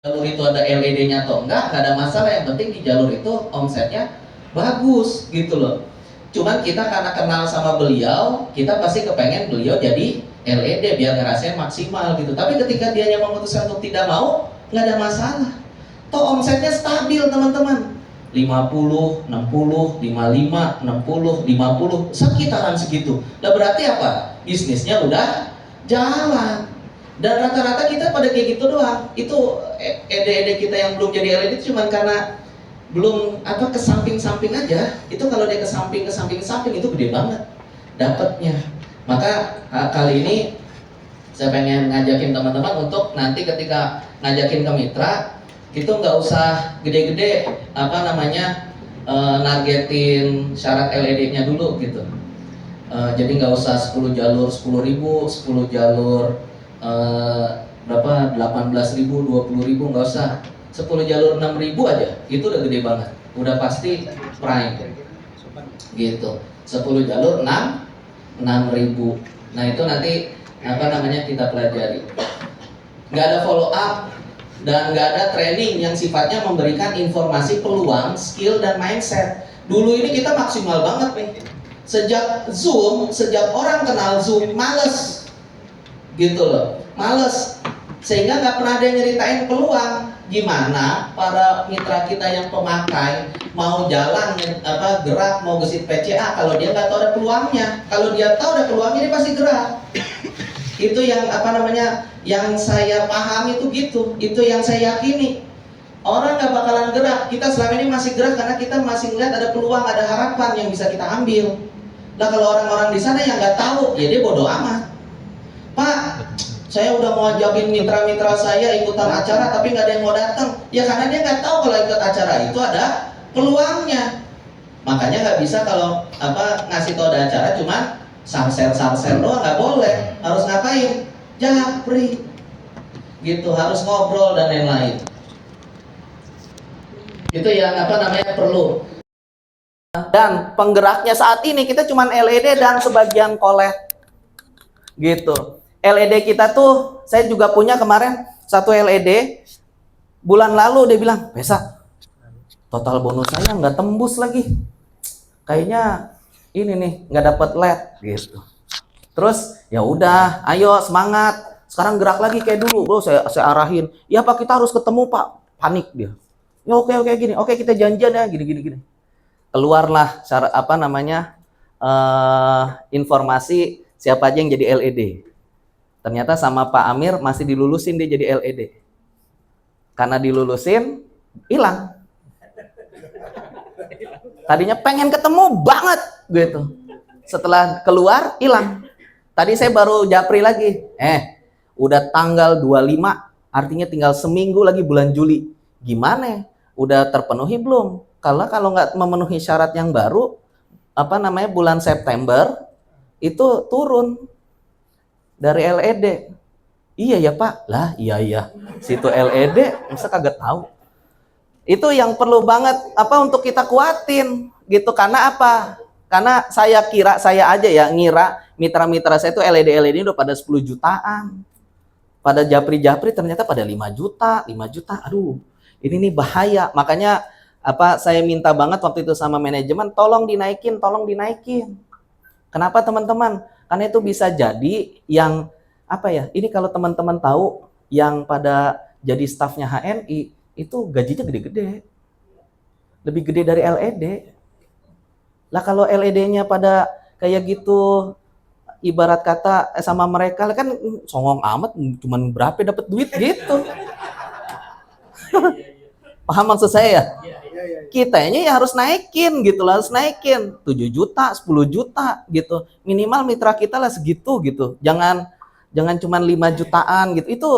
jalur itu ada LED-nya atau enggak ada masalah, yang penting di jalur itu omsetnya bagus gitu loh. Cuman kita karena kenal sama beliau, kita pasti kepengen beliau jadi LED biar ngerasain maksimal gitu. Tapi ketika dia yang memutuskan untuk tidak mau, nggak ada masalah. Toh omsetnya stabil teman-teman. 50, 60, 55, 60, 50, sekitaran segitu. Nah berarti apa? Bisnisnya udah jalan. Dan rata-rata kita pada kayak gitu doang. Itu ede-ede kita yang belum jadi LED itu cuma karena belum ke samping-samping aja. Itu kalau dia ke samping itu gede banget dapatnya. Maka kali ini saya pengen ngajakin teman-teman untuk nanti ketika ngajakin ke mitra, itu nggak usah gede-gede nargetin syarat LED-nya dulu gitu. Jadi nggak usah 10 jalur 10.000, 10 jalur berapa 18.000, 20.000, nggak usah. 10 jalur 6.000 aja itu udah gede banget, udah pasti prime gitu. 10 jalur 6.000. Nah itu nanti kita pelajari. Nggak ada follow up dan nggak ada training yang sifatnya memberikan informasi peluang, skill dan mindset. Dulu ini kita maksimal banget nih. Sejak Zoom, sejak orang kenal Zoom, males gitu loh, males, sehingga nggak pernah ada yang nyeritain peluang. Gimana para mitra kita yang pemakai mau jalan gerak, mau gesit PCA kalau dia nggak tahu ada peluangnya. Kalau dia tahu ada peluangnya, dia pasti gerak. Itu yang yang saya pahami itu gitu, itu yang saya yakini. Orang nggak bakalan gerak. Kita selama ini masih gerak karena kita masih melihat ada peluang, ada harapan yang bisa kita ambil. Nah kalau orang-orang di sana yang nggak tahu, ya dia bodoh amat. Pak, saya udah mau ajakin mitra-mitra saya ikutan acara tapi nggak ada yang mau datang. Ya karena dia nggak tahu kalau ikut acara itu ada peluangnya. Makanya nggak bisa kalau ngasih tahu ada acara cuman sarser doang, nggak boleh. Harus ngapain? Japri gitu, harus ngobrol dan lain-lain. Itu yang perlu. Dan penggeraknya saat ini kita cuman LED dan sebagian kolek gitu. LED kita tuh saya juga punya kemarin satu LED. Bulan lalu dia bilang, "Pesa, total bonus saya nggak tembus lagi. Kayaknya ini nih nggak dapat LED gitu." Terus ya udah, ayo semangat. Sekarang gerak lagi kayak dulu. Bro, saya arahin. "Ya Pak, kita harus ketemu Pak." Panik dia. "Ya oke gini. Oke, kita janjian ya gini. Keluarlah informasi siapa aja yang jadi LED. Ternyata sama Pak Amir masih dilulusin dia jadi LED. Karena dilulusin, hilang. Tadinya pengen ketemu banget gitu. Setelah keluar, hilang. Tadi saya baru japri lagi. Udah tanggal 25, artinya tinggal seminggu lagi bulan Juli. Gimana? Udah terpenuhi belum? Kalau nggak memenuhi syarat yang baru, bulan September itu turun dari LED. Iya ya Pak, lah iya. Situ LED, masa kagak tahu? Itu yang perlu banget untuk kita kuatin gitu. Karena apa? Karena saya ngira mitra-mitra saya itu LED ini udah pada 10 jutaan. Pada japri-japri ternyata pada 5 juta. Aduh, ini nih bahaya. Makanya saya minta banget waktu itu sama manajemen, tolong dinaikin. Kenapa teman-teman? Karena itu bisa jadi yang ini kalau teman-teman tahu yang pada jadi stafnya HNI itu gajinya gede-gede. Lebih gede dari LED. Lah kalau LED-nya pada kayak gitu, ibarat kata sama mereka kan songong amat, cuman berapa dapat duit gitu. Paham maksud saya ya? Kitanya ya harus naikin gitu lah, harus naikin 7 juta, 10 juta gitu. Minimal mitra kita lah segitu gitu. Jangan cuma 5 jutaan gitu. Itu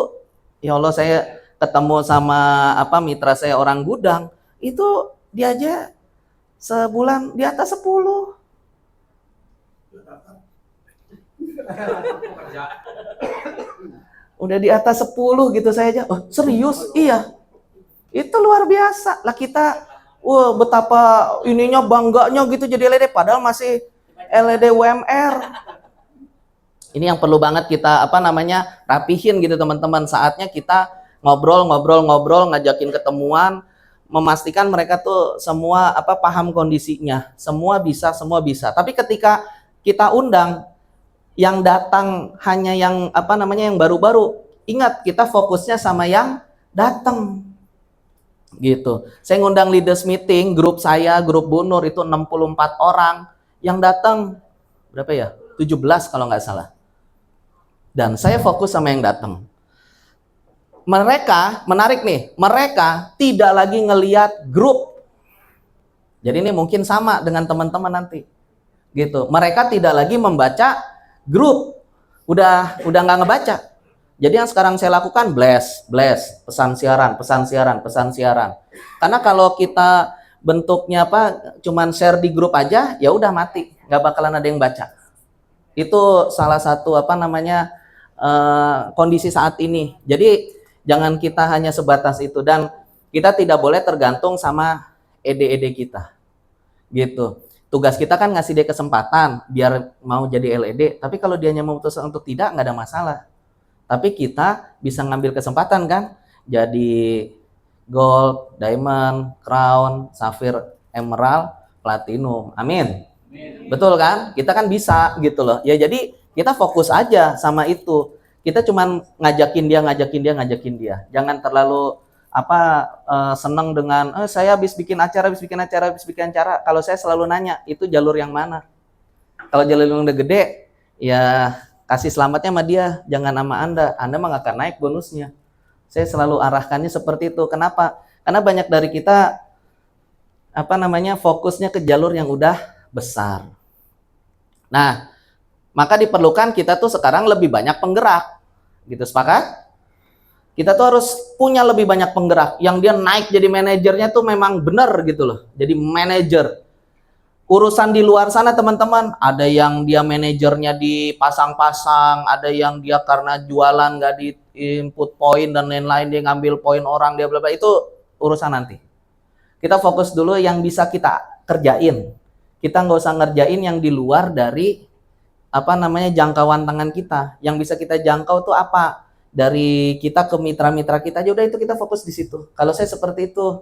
ya Allah, saya ketemu sama mitra saya orang gudang, itu dia aja sebulan di atas 10. Udah di atas 10 gitu saya aja. Oh, serius? Iya. Itu luar biasa. Lah kita betapa ininya bangganya gitu jadi LED padahal masih LED UMR. Ini yang perlu banget kita rapihin gitu teman-teman. Saatnya kita ngobrol, ngajakin ketemuan, memastikan mereka tuh semua paham kondisinya, semua bisa. Tapi ketika kita undang, yang datang hanya yang yang baru-baru, ingat kita fokusnya sama yang datang. Gitu. Saya ngundang leaders meeting, grup saya, grup Bu Nur itu 64 orang, yang datang berapa ya? 17 kalau nggak salah. Dan saya fokus sama yang datang. Mereka, menarik nih, mereka tidak lagi ngelihat grup. Jadi ini mungkin sama dengan teman-teman nanti. Gitu. Mereka tidak lagi membaca grup. Udah nggak ngebaca. Jadi yang sekarang saya lakukan blast, pesan siaran. Karena kalau kita bentuknya cuman share di grup aja, ya udah mati, nggak bakalan ada yang baca. Itu salah satu kondisi saat ini. Jadi jangan kita hanya sebatas itu, dan kita tidak boleh tergantung sama ede-ede kita. Gitu. Tugas kita kan ngasih dia kesempatan biar mau jadi LED, tapi kalau dia memutuskan untuk tidak, nggak ada masalah. Tapi kita bisa ngambil kesempatan kan, jadi gold, diamond, crown, sapphire, emerald, platinum. Amin. Betul kan? Kita kan bisa gitu loh. Ya jadi kita fokus aja sama itu. Kita cuman ngajakin dia. Jangan terlalu seneng dengan saya habis bikin acara. Kalau saya selalu nanya, itu jalur yang mana? Kalau jalur yang udah gede, ya kasih selamatnya sama dia, jangan sama Anda mah nggak akan naik bonusnya. Saya selalu arahkannya seperti itu. Kenapa? Karena banyak dari kita fokusnya ke jalur yang udah besar. Nah, maka diperlukan kita tuh sekarang lebih banyak penggerak. Gitu, sepakat? Kita tuh harus punya lebih banyak penggerak yang dia naik jadi manajernya tuh memang benar gitu loh. Jadi manajer. Urusan di luar sana teman-teman, ada yang dia manajernya dipasang-pasang, ada yang dia karena jualan nggak di input poin dan lain-lain, dia ngambil poin orang, dia bla bla, itu urusan nanti. Kita fokus dulu yang bisa kita kerjain. Kita nggak usah ngerjain yang di luar dari jangkauan tangan kita. Yang bisa kita jangkau tuh apa? Dari kita ke mitra-mitra kita aja, udah itu kita fokus di situ. Kalau saya seperti itu.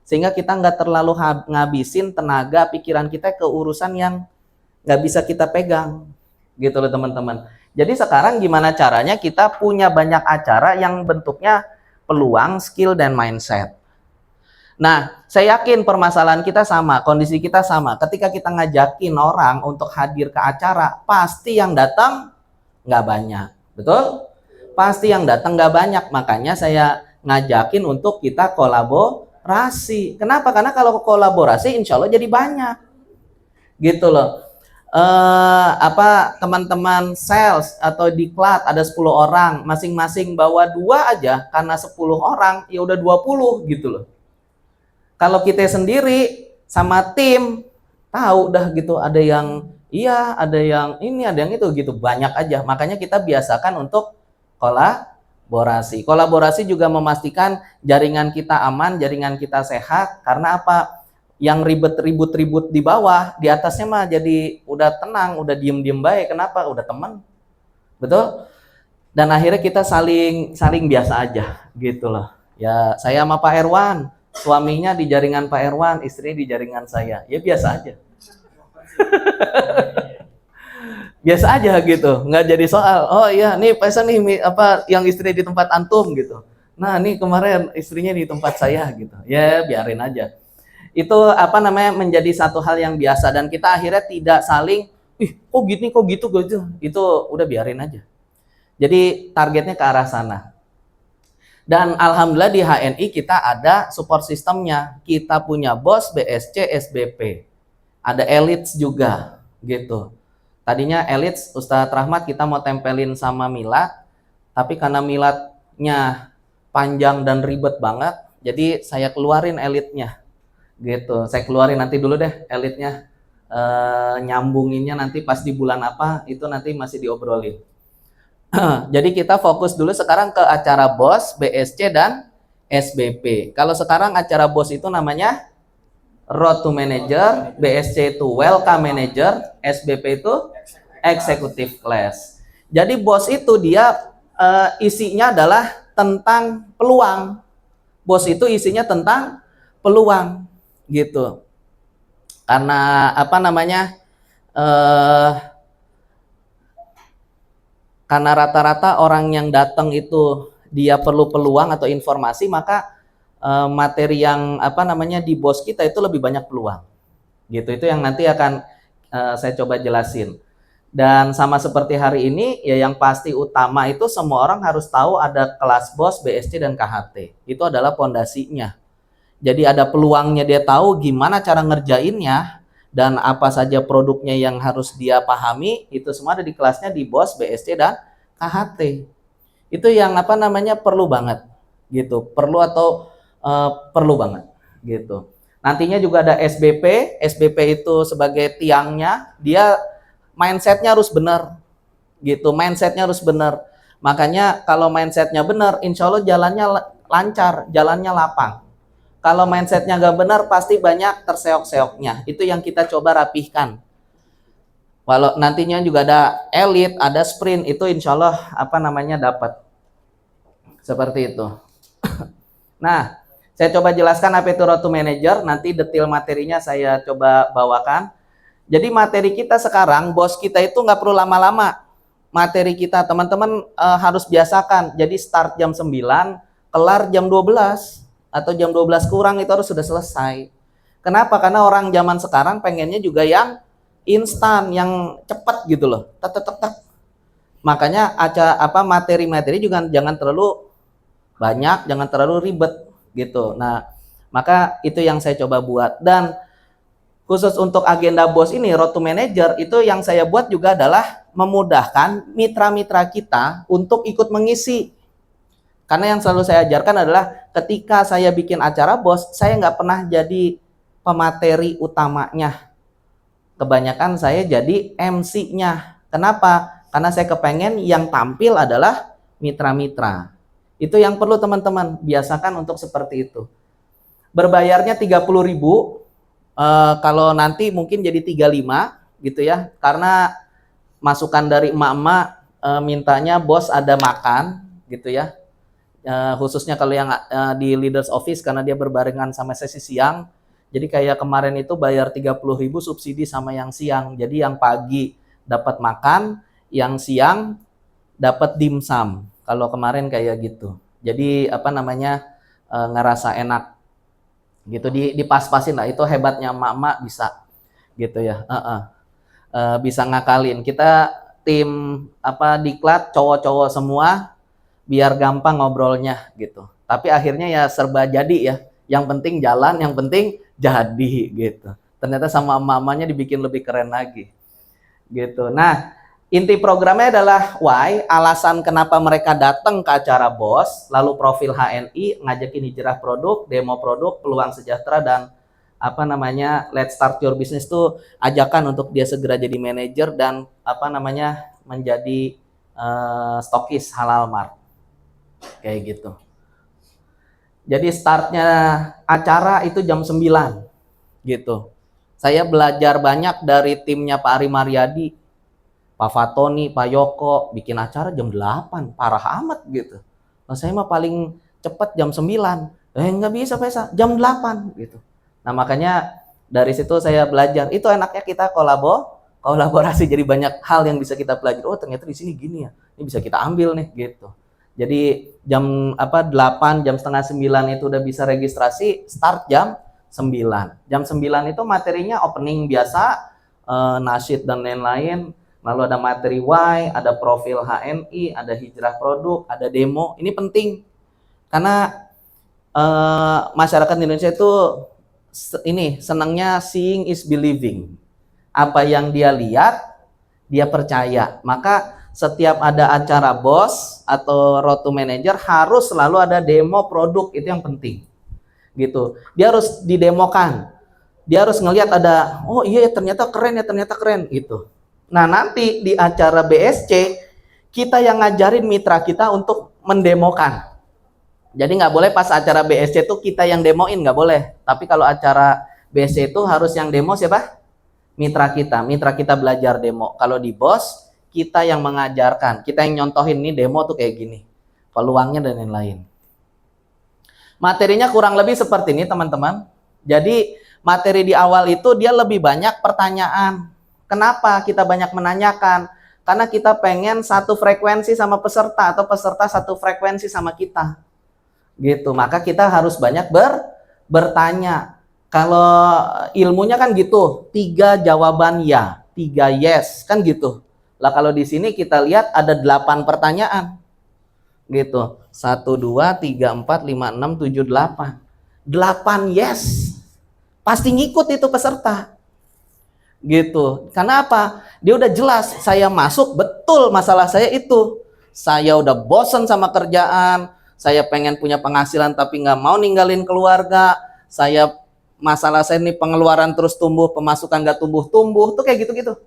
Sehingga kita nggak terlalu ngabisin tenaga pikiran kita ke urusan yang nggak bisa kita pegang, gitu loh teman-teman. Jadi sekarang gimana caranya kita punya banyak acara yang bentuknya peluang, skill, dan mindset. Nah, saya yakin permasalahan kita sama, kondisi kita sama. Ketika kita ngajakin orang untuk hadir ke acara, pasti yang datang nggak banyak, betul? Pasti yang datang nggak banyak, makanya saya ngajakin untuk kita kolaborasi. Kenapa? Karena kalau kolaborasi insya Allah jadi banyak. Gitu loh. Teman-teman sales atau diklat ada 10 orang, masing-masing bawa 2 aja, karena 10 orang ya udah 20 gitu loh. Kalau kita sendiri sama tim, tahu dah gitu, ada yang iya, ada yang ini, ada yang itu gitu, banyak aja. Makanya kita biasakan untuk kolaborasi. Kolaborasi juga memastikan jaringan kita aman, jaringan kita sehat. Karena apa? Yang ribut di bawah, di atasnya mah jadi udah tenang, udah diem baik. Kenapa? Udah teman. Betul? Dan akhirnya kita saling biasa aja gitu loh. Ya, saya sama Pak Erwan, suaminya di jaringan Pak Erwan, istrinya di jaringan saya. Ya biasa aja. Biasa aja gitu, nggak jadi soal. Oh iya, nih pesan nih yang istri di tempat antum gitu. Nah, nih kemarin istrinya di tempat saya gitu. Ya biarin aja. Itu menjadi satu hal yang biasa, dan kita akhirnya tidak saling, kok gitu. Itu udah biarin aja. Jadi targetnya ke arah sana. Dan alhamdulillah di HNI kita ada support sistemnya. Kita punya BOS, BSC, SBP. Ada elites juga gitu. Tadinya elites Ustadz Rahmat kita mau tempelin sama milad, tapi karena miladnya panjang dan ribet banget, jadi saya keluarin elitnya gitu. Saya keluarin nanti dulu deh elitnya, nyambunginnya nanti pas di bulan apa, itu nanti masih diobrolin. Jadi kita fokus dulu sekarang ke acara BOS, BSC, dan SBP. Kalau sekarang acara BOS itu namanya Road to Manager, BSC itu Welcome Manager, SBP itu Executive Class. Jadi BOS itu dia isinya adalah tentang peluang. BOS itu isinya tentang peluang gitu. Karena apa namanya? Karena rata-rata orang yang datang itu dia perlu peluang atau informasi, maka materi yang apa namanya di BOS kita itu lebih banyak peluang. Gitu. Itu yang nanti akan saya coba jelasin. Dan sama seperti hari ini, ya yang pasti utama itu semua orang harus tahu ada kelas BOS, BSC, dan KHT. Itu adalah pondasinya. Jadi ada peluangnya, dia tahu gimana cara ngerjainnya, dan apa saja produknya yang harus dia pahami, itu semua ada di kelasnya di BOS, BSC, dan KHT. Itu yang apa namanya perlu banget. Gitu. Perlu atau perlu banget. Gitu. Nantinya juga ada SBP. SBP itu sebagai tiangnya, dia mindsetnya harus benar, gitu. Mindsetnya harus benar. Makanya kalau mindsetnya benar, insya Allah jalannya lancar, jalannya lapang. Kalau mindsetnya nggak benar, pasti banyak terseok-seoknya. Itu yang kita coba rapihkan. Walau nantinya juga ada elite, ada sprint, itu insya Allah apa namanya dapat. Seperti itu. Nah, saya coba jelaskan apa itu Road to Manager. Nanti detail materinya saya coba bawakan. Jadi materi kita sekarang, BOS kita itu nggak perlu lama-lama. Materi kita, teman-teman harus biasakan. Jadi start jam 9, kelar jam 12. Atau jam 12 kurang itu harus sudah selesai. Kenapa? Karena orang zaman sekarang pengennya juga yang instan, yang cepat gitu loh. Tek. Makanya materi-materi juga jangan terlalu banyak, jangan terlalu ribet gitu. Nah, maka itu yang saya coba buat. Dan khusus untuk agenda BOS ini, Road to Manager, itu yang saya buat juga adalah memudahkan mitra-mitra kita untuk ikut mengisi. Karena yang selalu saya ajarkan adalah ketika saya bikin acara BOS, saya nggak pernah jadi pemateri utamanya. Kebanyakan saya jadi MC-nya. Kenapa? Karena saya kepengen yang tampil adalah mitra-mitra. Itu yang perlu teman-teman, biasakan untuk seperti itu. Berbayarnya 30.000. Kalau nanti mungkin jadi 35 gitu ya, karena masukan dari emak-emak mintanya BOS ada makan gitu ya, khususnya kalau yang di leaders office karena dia berbarengan sama sesi siang. Jadi kayak kemarin itu bayar 30.000 subsidi sama yang siang, jadi yang pagi dapat makan, yang siang dapat dimsum. Kalau kemarin kayak gitu, jadi apa namanya ngerasa enak gitu, dipas-pasin lah. Itu hebatnya emak-emak bisa gitu ya, bisa ngakalin. Kita tim diklat cowok-cowok semua biar gampang ngobrolnya gitu, tapi akhirnya ya serba jadi ya, yang penting jalan, yang penting jadi gitu. Ternyata sama emak-emaknya dibikin lebih keren lagi gitu. Nah, inti programnya adalah why, alasan kenapa mereka datang ke acara BOS, lalu profil HNI, ngajakin hijrah produk, demo produk, peluang sejahtera, dan let's start your business tuh ajakan untuk dia segera jadi manajer dan menjadi stokis halal mart. Kayak gitu. Jadi startnya acara itu jam 9 gitu. Saya belajar banyak dari timnya Pak Ari Mariadi, Pak Fatoni, Pak Yoko, bikin acara jam 8, parah amat gitu. Nah, saya mah paling cepat jam 9. Nggak bisa, jam 8 gitu. Nah, makanya dari situ saya belajar. Itu enaknya kita kolaborasi, jadi banyak hal yang bisa kita pelajari. Oh, ternyata di sini gini ya. Ini bisa kita ambil nih gitu. Jadi jam 8, jam setengah 9 itu udah bisa registrasi, start jam 9. Jam 9 itu materinya opening biasa, nasyid dan lain-lain. Lalu ada materi why, ada profil HNI, ada hijrah produk, ada demo. Ini penting karena masyarakat Indonesia itu senangnya seeing is believing. Apa yang dia lihat, dia percaya. Maka setiap ada acara BOS atau Road to Manager harus selalu ada demo produk, itu yang penting. Gitu. Dia harus didemokan. Dia harus ngelihat ada, oh iya ternyata keren gitu. Nah, nanti di acara BSC, kita yang ngajarin mitra kita untuk mendemokan. Jadi nggak boleh pas acara BSC itu kita yang demoin, nggak boleh. Tapi kalau acara BSC itu harus yang demo siapa? Mitra kita. Mitra kita belajar demo. Kalau di BOS, kita yang mengajarkan. Kita yang nyontohin nih demo tuh kayak gini. peluangnya dan lain-lain. Materinya kurang lebih seperti ini teman-teman. Jadi materi di awal itu dia lebih banyak pertanyaan. Kenapa kita banyak menanyakan? Karena kita pengen satu frekuensi sama peserta atau peserta satu frekuensi sama kita. Gitu. Maka kita harus banyak bertanya. Kalau ilmunya kan gitu, 3 jawaban ya, 3 yes, kan gitu. Lah kalau di sini kita lihat ada 8 pertanyaan. Gitu. 1, 2, 3, 4, 5, 6, 7, 8. 8 yes. Pasti ngikut itu peserta. Gitu. Karena apa? Dia udah jelas, saya masuk betul masalah saya itu. Saya udah bosen sama kerjaan, saya pengen punya penghasilan tapi nggak mau ninggalin keluarga. Masalah saya ini pengeluaran terus tumbuh, pemasukan nggak tumbuh-tumbuh. Tuh kayak gitu-gitu.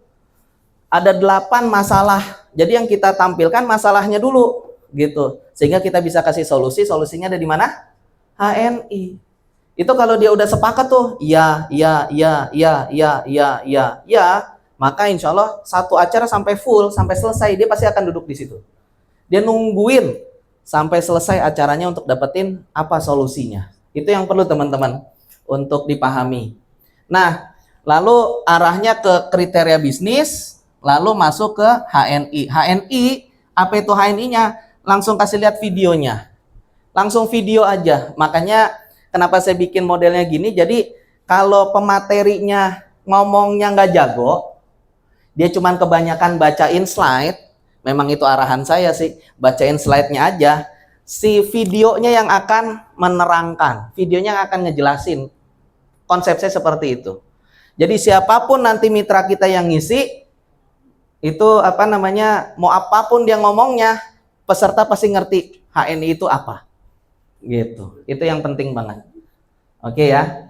Ada 8 masalah. Jadi yang kita tampilkan masalahnya dulu. Gitu. Sehingga kita bisa kasih solusi. Solusinya ada di mana? HNI. Itu kalau dia udah sepakat tuh, ya, maka insya Allah satu acara sampai full, sampai selesai, dia pasti akan duduk di situ. Dia nungguin sampai selesai acaranya untuk dapetin apa solusinya. Itu yang perlu teman-teman untuk dipahami. Nah, lalu arahnya ke kriteria bisnis, lalu masuk ke HNI. HNI, apa itu HNI-nya? Langsung kasih lihat videonya. Langsung video aja. Makanya kenapa saya bikin modelnya gini, jadi kalau pematerinya ngomongnya nggak jago, dia cuman kebanyakan bacain slide, memang itu arahan saya sih, bacain slide-nya aja, si videonya yang akan menerangkan, videonya yang akan ngejelasin, konsep saya seperti itu. Jadi siapapun nanti mitra kita yang ngisi, itu apa namanya, mau apapun dia ngomongnya, peserta pasti ngerti HNI itu apa. Gitu. Itu yang penting banget. Oke ya.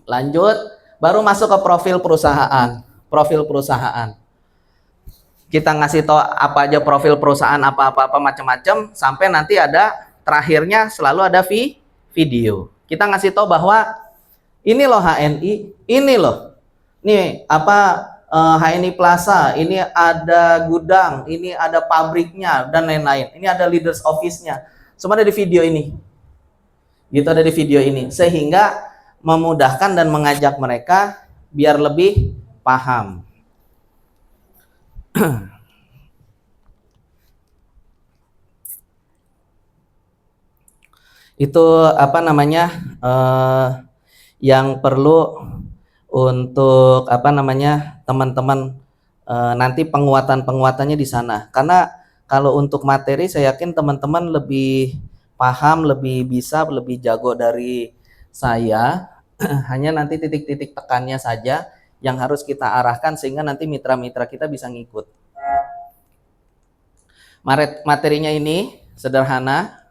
Lanjut, baru masuk ke profil perusahaan. Profil perusahaan. Kita ngasih tahu apa aja profil perusahaan, apa-apa macam-macam, sampai nanti ada terakhirnya selalu ada video. Kita ngasih tahu bahwa ini loh HNI, ini loh. Nih apa HNI Plaza, ini ada gudang, ini ada pabriknya dan lain-lain. Ini ada leaders office-nya. Semua ada di video ini. Gitu, ada di video ini. Sehingga memudahkan dan mengajak mereka biar lebih paham. Itu apa namanya yang perlu untuk apa namanya teman-teman nanti penguatannya di sana. Karena kalau untuk materi saya yakin teman-teman lebih paham, lebih bisa, lebih jago dari saya. Hanya nanti titik-titik tekannya saja yang harus kita arahkan sehingga nanti mitra-mitra kita bisa ngikut. Materinya ini sederhana.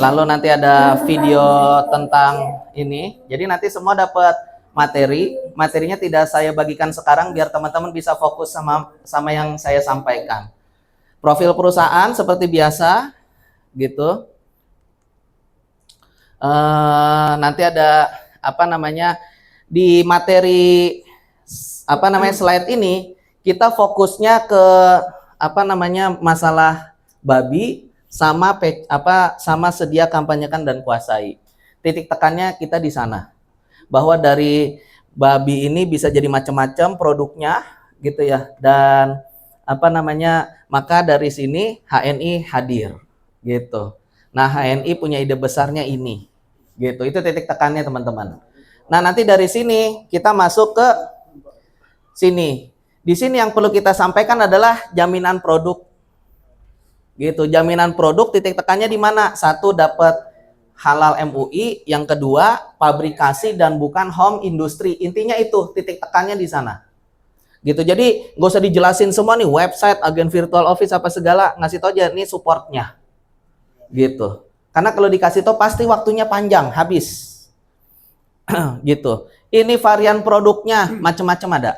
Lalu nanti ada video tentang ini. Jadi nanti semua dapat materi. Materinya tidak saya bagikan sekarang biar teman-teman bisa fokus sama yang saya sampaikan. Profil perusahaan seperti biasa, gitu. Nanti ada apa namanya di materi apa namanya slide ini kita fokusnya ke apa namanya masalah babi sama sedia kampanyekan dan kuasai. Titik tekannya kita di sana. Bahwa dari babi ini bisa jadi macam-macam produknya, gitu ya. Dan apa namanya, maka dari sini HNI hadir, gitu. Nah, HNI punya ide besarnya ini, gitu. Itu titik tekannya teman-teman. Nah, nanti dari sini kita masuk ke sini. Di sini yang perlu kita sampaikan adalah jaminan produk, gitu. Jaminan produk titik tekannya di mana? Satu, dapat halal MUI, yang kedua pabrikasi dan bukan home industry. Intinya itu titik tekannya di sana. Gitu. Jadi nggak usah dijelasin semua nih website, agen virtual office apa segala, ngasih tau aja nih supportnya. Gitu. Karena kalau dikasih tau pasti waktunya panjang, habis. Gitu. Ini varian produknya macam-macam ada.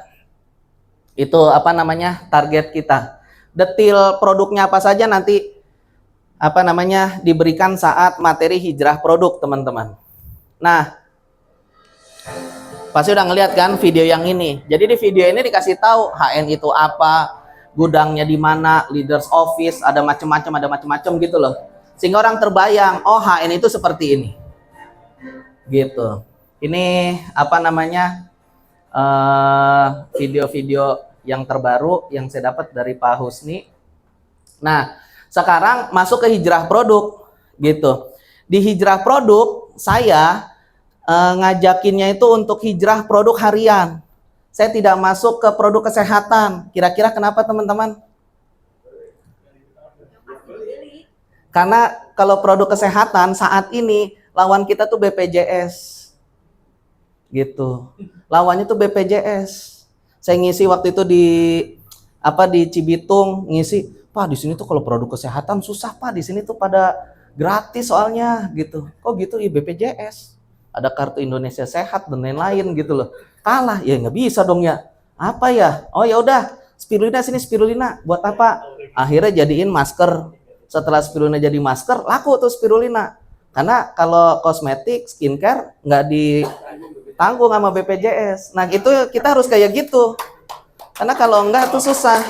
Itu apa namanya target kita. Detail produknya apa saja nanti apa namanya diberikan saat materi hijrah produk teman-teman. Nah, pasti udah ngeliat kan video yang ini. Jadi di video ini dikasih tahu HN itu apa, gudangnya di mana, leaders office, ada macam-macam gitu loh. Sehingga orang terbayang, oh HN itu seperti ini. Gitu. Ini apa namanya? Video-video yang terbaru yang saya dapat dari Pak Husni. Nah, sekarang masuk ke hijrah produk gitu. Di hijrah produk saya ngajakinnya itu untuk hijrah produk harian. Saya tidak masuk ke produk kesehatan. Kira-kira kenapa teman-teman? Karena kalau produk kesehatan saat ini lawan kita tuh BPJS. Gitu. Lawannya tuh BPJS. Saya ngisi waktu itu di Cibitung ngisi, Pak di sini tuh kalau produk kesehatan susah Pak, di sini tuh pada gratis soalnya gitu. Kok gitu? Ya BPJS. Ada kartu Indonesia Sehat dan lain-lain gitu loh. Kalah ya nggak bisa dong ya. Apa ya? Oh ya udah, spirulina sini spirulina. Buat apa? Akhirnya jadiin masker. Setelah spirulina jadi masker, laku tuh spirulina. Karena kalau kosmetik, skincare nggak ditanggung sama BPJS. Nah itu kita harus kayak gitu. Karena kalau enggak tuh susah.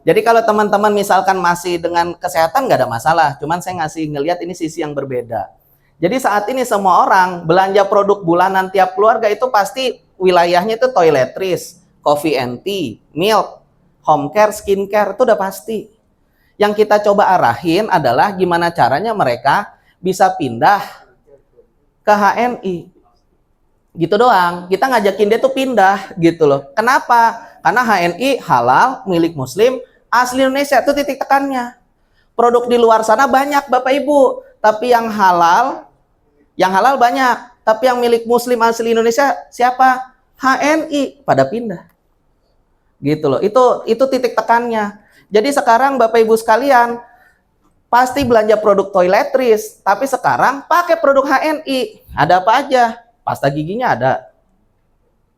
Jadi kalau teman-teman misalkan masih dengan kesehatan nggak ada masalah. Cuman saya ngasih ngelihat ini sisi yang berbeda. Jadi saat ini semua orang belanja produk bulanan tiap keluarga itu pasti wilayahnya itu toiletries, coffee and tea, milk, home care, skincare, itu udah pasti. Yang kita coba arahin adalah gimana caranya mereka bisa pindah ke HNI. Gitu doang. Kita ngajakin dia tuh pindah gitu loh. Kenapa? Karena HNI halal, milik muslim, asli Indonesia, itu titik tekannya. Produk di luar sana banyak Bapak Ibu, tapi yang halal banyak, tapi yang milik muslim asli Indonesia siapa? HNI, pada pindah. Gitu loh. Itu titik tekannya. Jadi sekarang Bapak Ibu sekalian pasti belanja produk toiletries, tapi sekarang pakai produk HNI. Ada apa aja? Pasta giginya ada,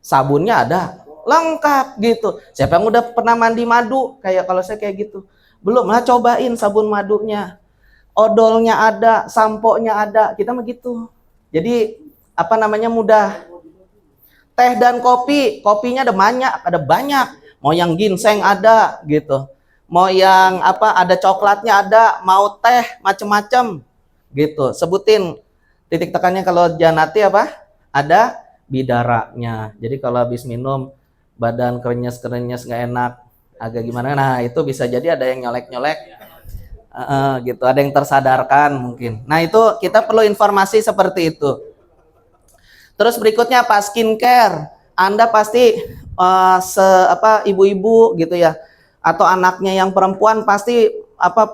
sabunnya ada, lengkap gitu. Siapa yang udah pernah mandi madu? Kayak kalau saya kayak gitu. Belum lah, cobain sabun madunya. Odolnya ada, sampo-nya ada. Kita begitu. Jadi apa namanya mudah. Teh dan kopi, kopinya ada banyak. Mau yang ginseng ada gitu. Mau yang ada coklatnya ada, mau teh macem-macem gitu. Sebutin titik tekannya kalau Janati apa? Ada bidaranya. Jadi kalau habis minum badan kerenyes nggak enak, agak gimana, nah itu bisa jadi ada yang nyolek gitu, ada yang tersadarkan mungkin. Nah itu kita perlu informasi seperti itu. Terus berikutnya apa? Skincare. Anda pasti ibu-ibu gitu ya, atau anaknya yang perempuan pasti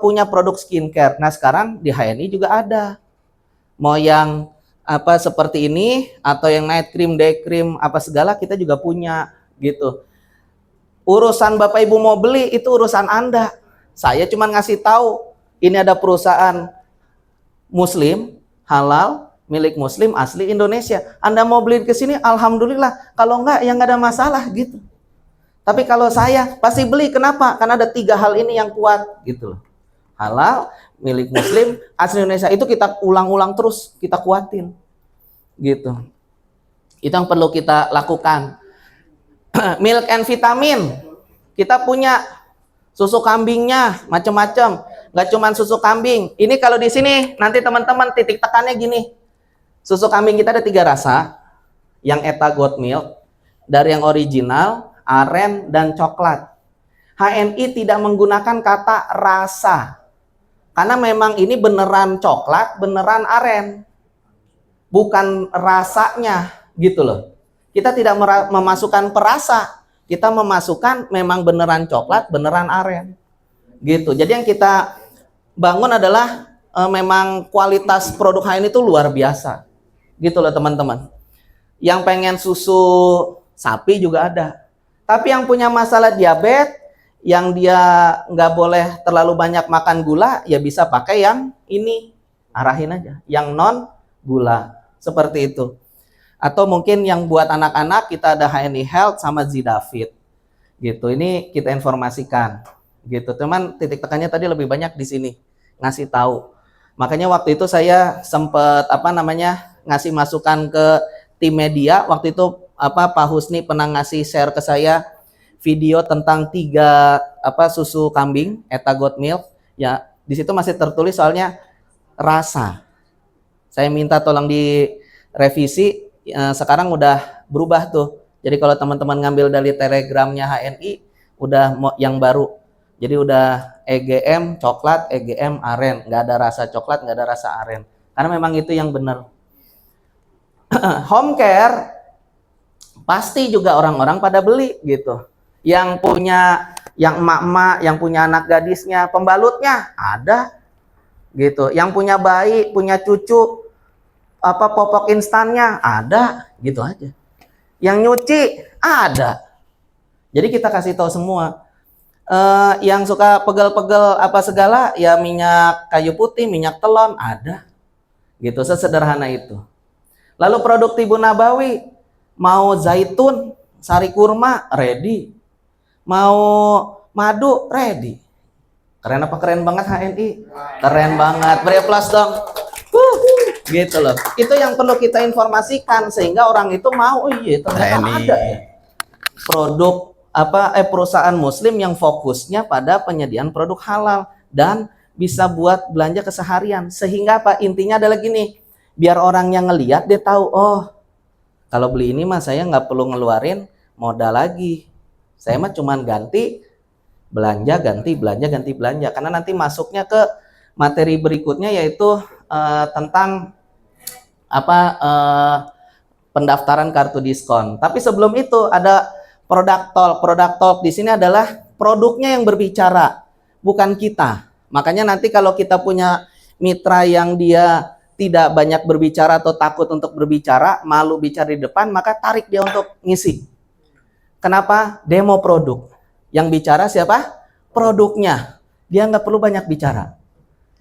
punya produk skincare. Nah sekarang di HNI juga ada. Mau yang seperti ini atau yang night cream, day cream, segala kita juga punya gitu. Urusan Bapak Ibu mau beli itu urusan Anda. Saya cuma ngasih tahu ini ada perusahaan muslim, halal, milik muslim, asli Indonesia. Anda mau beli ke sini, alhamdulillah. Kalau enggak, ya nggak ada masalah gitu. Tapi kalau saya pasti beli, kenapa? Karena ada 3 hal ini yang kuat gitu loh. Halal, milik muslim, asli Indonesia, itu kita ulang-ulang terus, kita kuatin gitu. Itu yang perlu kita lakukan. Milk and vitamin, kita punya susu kambingnya macam-macam, nggak cuma susu kambing. Ini kalau di sini nanti teman-teman titik tekannya gini, susu kambing kita ada 3 rasa, yang Eta Goat Milk, dari yang original, aren, dan coklat. HNI tidak menggunakan kata rasa. Karena memang ini beneran coklat, beneran aren. Bukan rasanya gitu loh. Kita tidak memasukkan perasa. Kita memasukkan memang beneran coklat, beneran aren. Gitu. Jadi yang kita bangun adalah memang kualitas produk HNI itu luar biasa. Gitu loh teman-teman. Yang pengen susu sapi juga ada. Tapi yang punya masalah diabetes, yang dia nggak boleh terlalu banyak makan gula, ya bisa pakai yang ini, arahin aja, yang non gula, seperti itu. Atau mungkin yang buat anak-anak kita ada HNI Health sama Zidafit, gitu. Ini kita informasikan, gitu. Cuman titik tekannya tadi lebih banyak di sini, ngasih tahu. Makanya waktu itu saya sempat ngasih masukan ke tim media. Waktu itu Pak Husni pernah ngasih share ke saya video tentang 3 susu kambing Eta Goat Milk. Ya, di situ masih tertulis soalnya rasa. Saya minta tolong direvisi. Sekarang udah berubah tuh. Jadi kalau teman-teman ngambil dari telegramnya HNI udah yang baru. Jadi udah EGM coklat, EGM aren, nggak ada rasa coklat, nggak ada rasa aren. Karena memang itu yang benar. Home care pasti juga orang-orang pada beli gitu. Yang punya, yang emak-emak, yang punya anak gadisnya, pembalutnya ada gitu. Yang punya bayi, punya cucu, popok instannya ada, gitu aja. Yang nyuci ada. Jadi kita kasih tahu semua. Yang suka pegel-pegel apa segala, ya minyak kayu putih, minyak telon ada. Gitu, sesederhana itu. Lalu produk Tibu Nabawi, mau zaitun, sari kurma, ready. Mau madu, ready. Keren apa keren banget HNI? Keren banget. Beri aplaus dong. Gitu loh. Itu yang perlu kita informasikan sehingga orang itu mau, oh iya ternyata ada ya. Produk perusahaan muslim yang fokusnya pada penyediaan produk halal dan bisa buat belanja keseharian. Sehingga intinya adalah gini, biar orang yang ngelihat dia tahu, oh kalau beli ini mah saya nggak perlu ngeluarin modal lagi. Saya mah cuman ganti belanja, ganti belanja, ganti belanja. Karena nanti masuknya ke materi berikutnya yaitu tentang pendaftaran kartu diskon. Tapi sebelum itu ada product talk. Product talk di sini adalah produknya yang berbicara, bukan kita. Makanya nanti kalau kita punya mitra yang dia tidak banyak berbicara atau takut untuk berbicara, malu bicara di depan, maka tarik dia untuk ngisi. Kenapa? Demo produk. Yang bicara siapa? Produknya. Dia nggak perlu banyak bicara.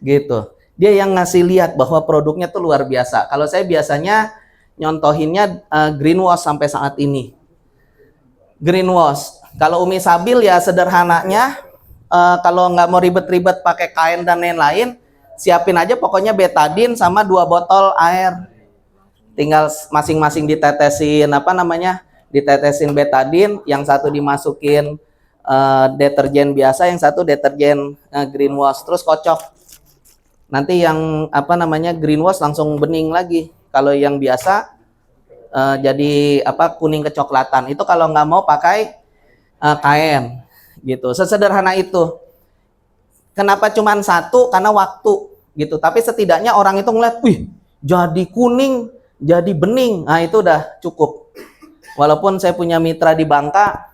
Gitu. Dia yang ngasih lihat bahwa produknya tuh luar biasa. Kalau saya biasanya nyontohinnya greenwash sampai saat ini. Greenwash. Kalau Umi Sabil ya sederhananya, kalau nggak mau ribet-ribet pakai kain dan lain-lain, siapin aja pokoknya betadine sama 2 botol air. Tinggal masing-masing ditetesin ditetesin betadine, yang satu dimasukin deterjen biasa, yang satu deterjen greenwash, terus kocok. Nanti yang greenwash langsung bening lagi. Kalau yang biasa jadi kuning kecoklatan. Itu kalau nggak mau pakai kain gitu. Sesederhana itu. Kenapa cuma 1? Karena waktu gitu. Tapi setidaknya orang itu ngeliat, wih, jadi kuning, jadi bening. Nah, itu udah cukup. Walaupun saya punya mitra di Bangka,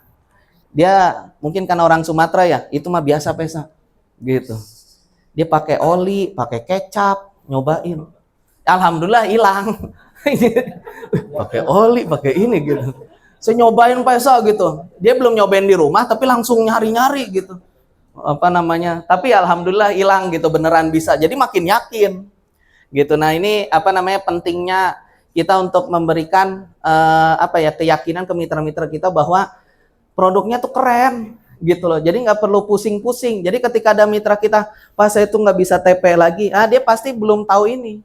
dia mungkin karena orang Sumatera ya, itu mah biasa pesa gitu. Dia pakai oli, pakai kecap, nyobain. Alhamdulillah hilang. Pakai oli, pakai ini gitu. Saya nyobain pesa gitu. Dia belum nyobain di rumah tapi langsung nyari-nyari gitu. Tapi alhamdulillah hilang gitu, beneran bisa. Jadi makin yakin. Gitu. Nah, ini pentingnya kita untuk memberikan keyakinan ke mitra-mitra kita bahwa produknya tuh keren gitu loh. Jadi nggak perlu pusing-pusing. Jadi ketika ada mitra kita, "Pak, saya tuh nggak bisa TP lagi." Dia pasti belum tahu ini.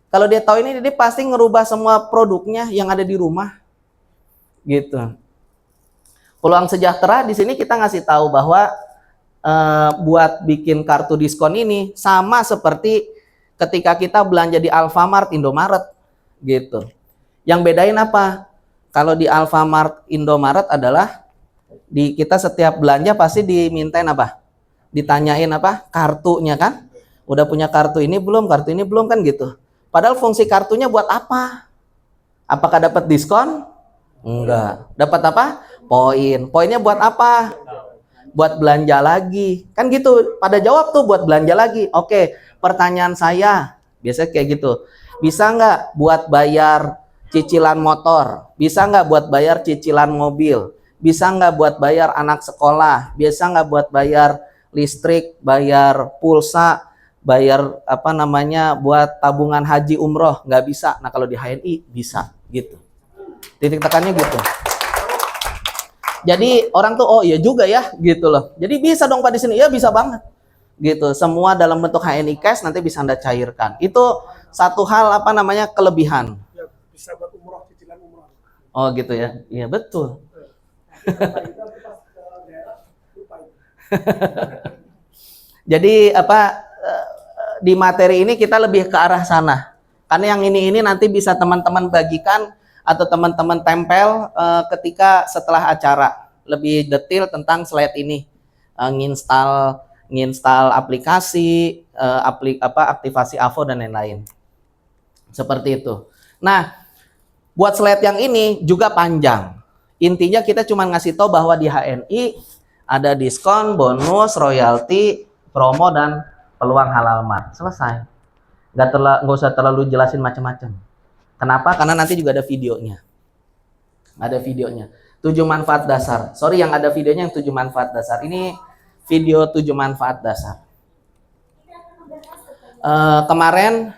Kalau dia tahu ini, dia pasti ngerubah semua produknya yang ada di rumah. Gitu. Peluang sejahtera di sini kita ngasih tahu bahwa buat bikin kartu diskon ini sama seperti ketika kita belanja di Alfamart, Indomaret gitu. Yang bedain apa? Kalau di Alfamart, Indomaret adalah kita setiap belanja pasti dimintain apa? Ditanyain kartunya kan? Udah punya kartu ini belum? Kartu ini belum kan gitu. Padahal fungsi kartunya buat apa? Apakah dapat diskon? Enggak. Dapat apa? Poin. Poinnya buat apa? Buat belanja lagi. Kan gitu. Pada jawab tuh buat belanja lagi. Oke, pertanyaan saya biasanya kayak gitu. Bisa nggak buat bayar cicilan motor? Bisa nggak buat bayar cicilan mobil? Bisa nggak buat bayar anak sekolah? Bisa nggak buat bayar listrik, bayar pulsa, bayar buat tabungan haji umroh? Nggak bisa. Nah, kalau di HNI bisa gitu. Titik tekannya gitu. Jadi orang tuh, oh iya juga ya gitu loh. Jadi bisa dong Pak di sini. Ya bisa banget. gitu. Semua dalam bentuk HNI cash nanti bisa Anda cairkan. Itu satu hal apa namanya kelebihan. Ya, bisa buat umroh, cicilan umroh. Oh gitu ya. Iya betul. Jadi apa di materi ini kita lebih ke arah sana. Karena yang ini nanti bisa teman-teman bagikan atau teman-teman tempel ketika setelah acara lebih detail tentang slide ini. Nginstal aplikasi, aktivasi AVO dan lain-lain. Seperti itu. Nah, buat slide yang ini juga panjang. Intinya kita cuma ngasih tahu bahwa di HNI ada diskon, bonus, royalti, promo, dan peluang halal mart. Selesai. Nggak usah terlalu jelasin macam-macam. Kenapa? Karena nanti juga ada videonya. Ada videonya. 7 manfaat dasar. Sorry, yang ada videonya yang 7 manfaat dasar. Ini video 7 manfaat dasar. Kemarin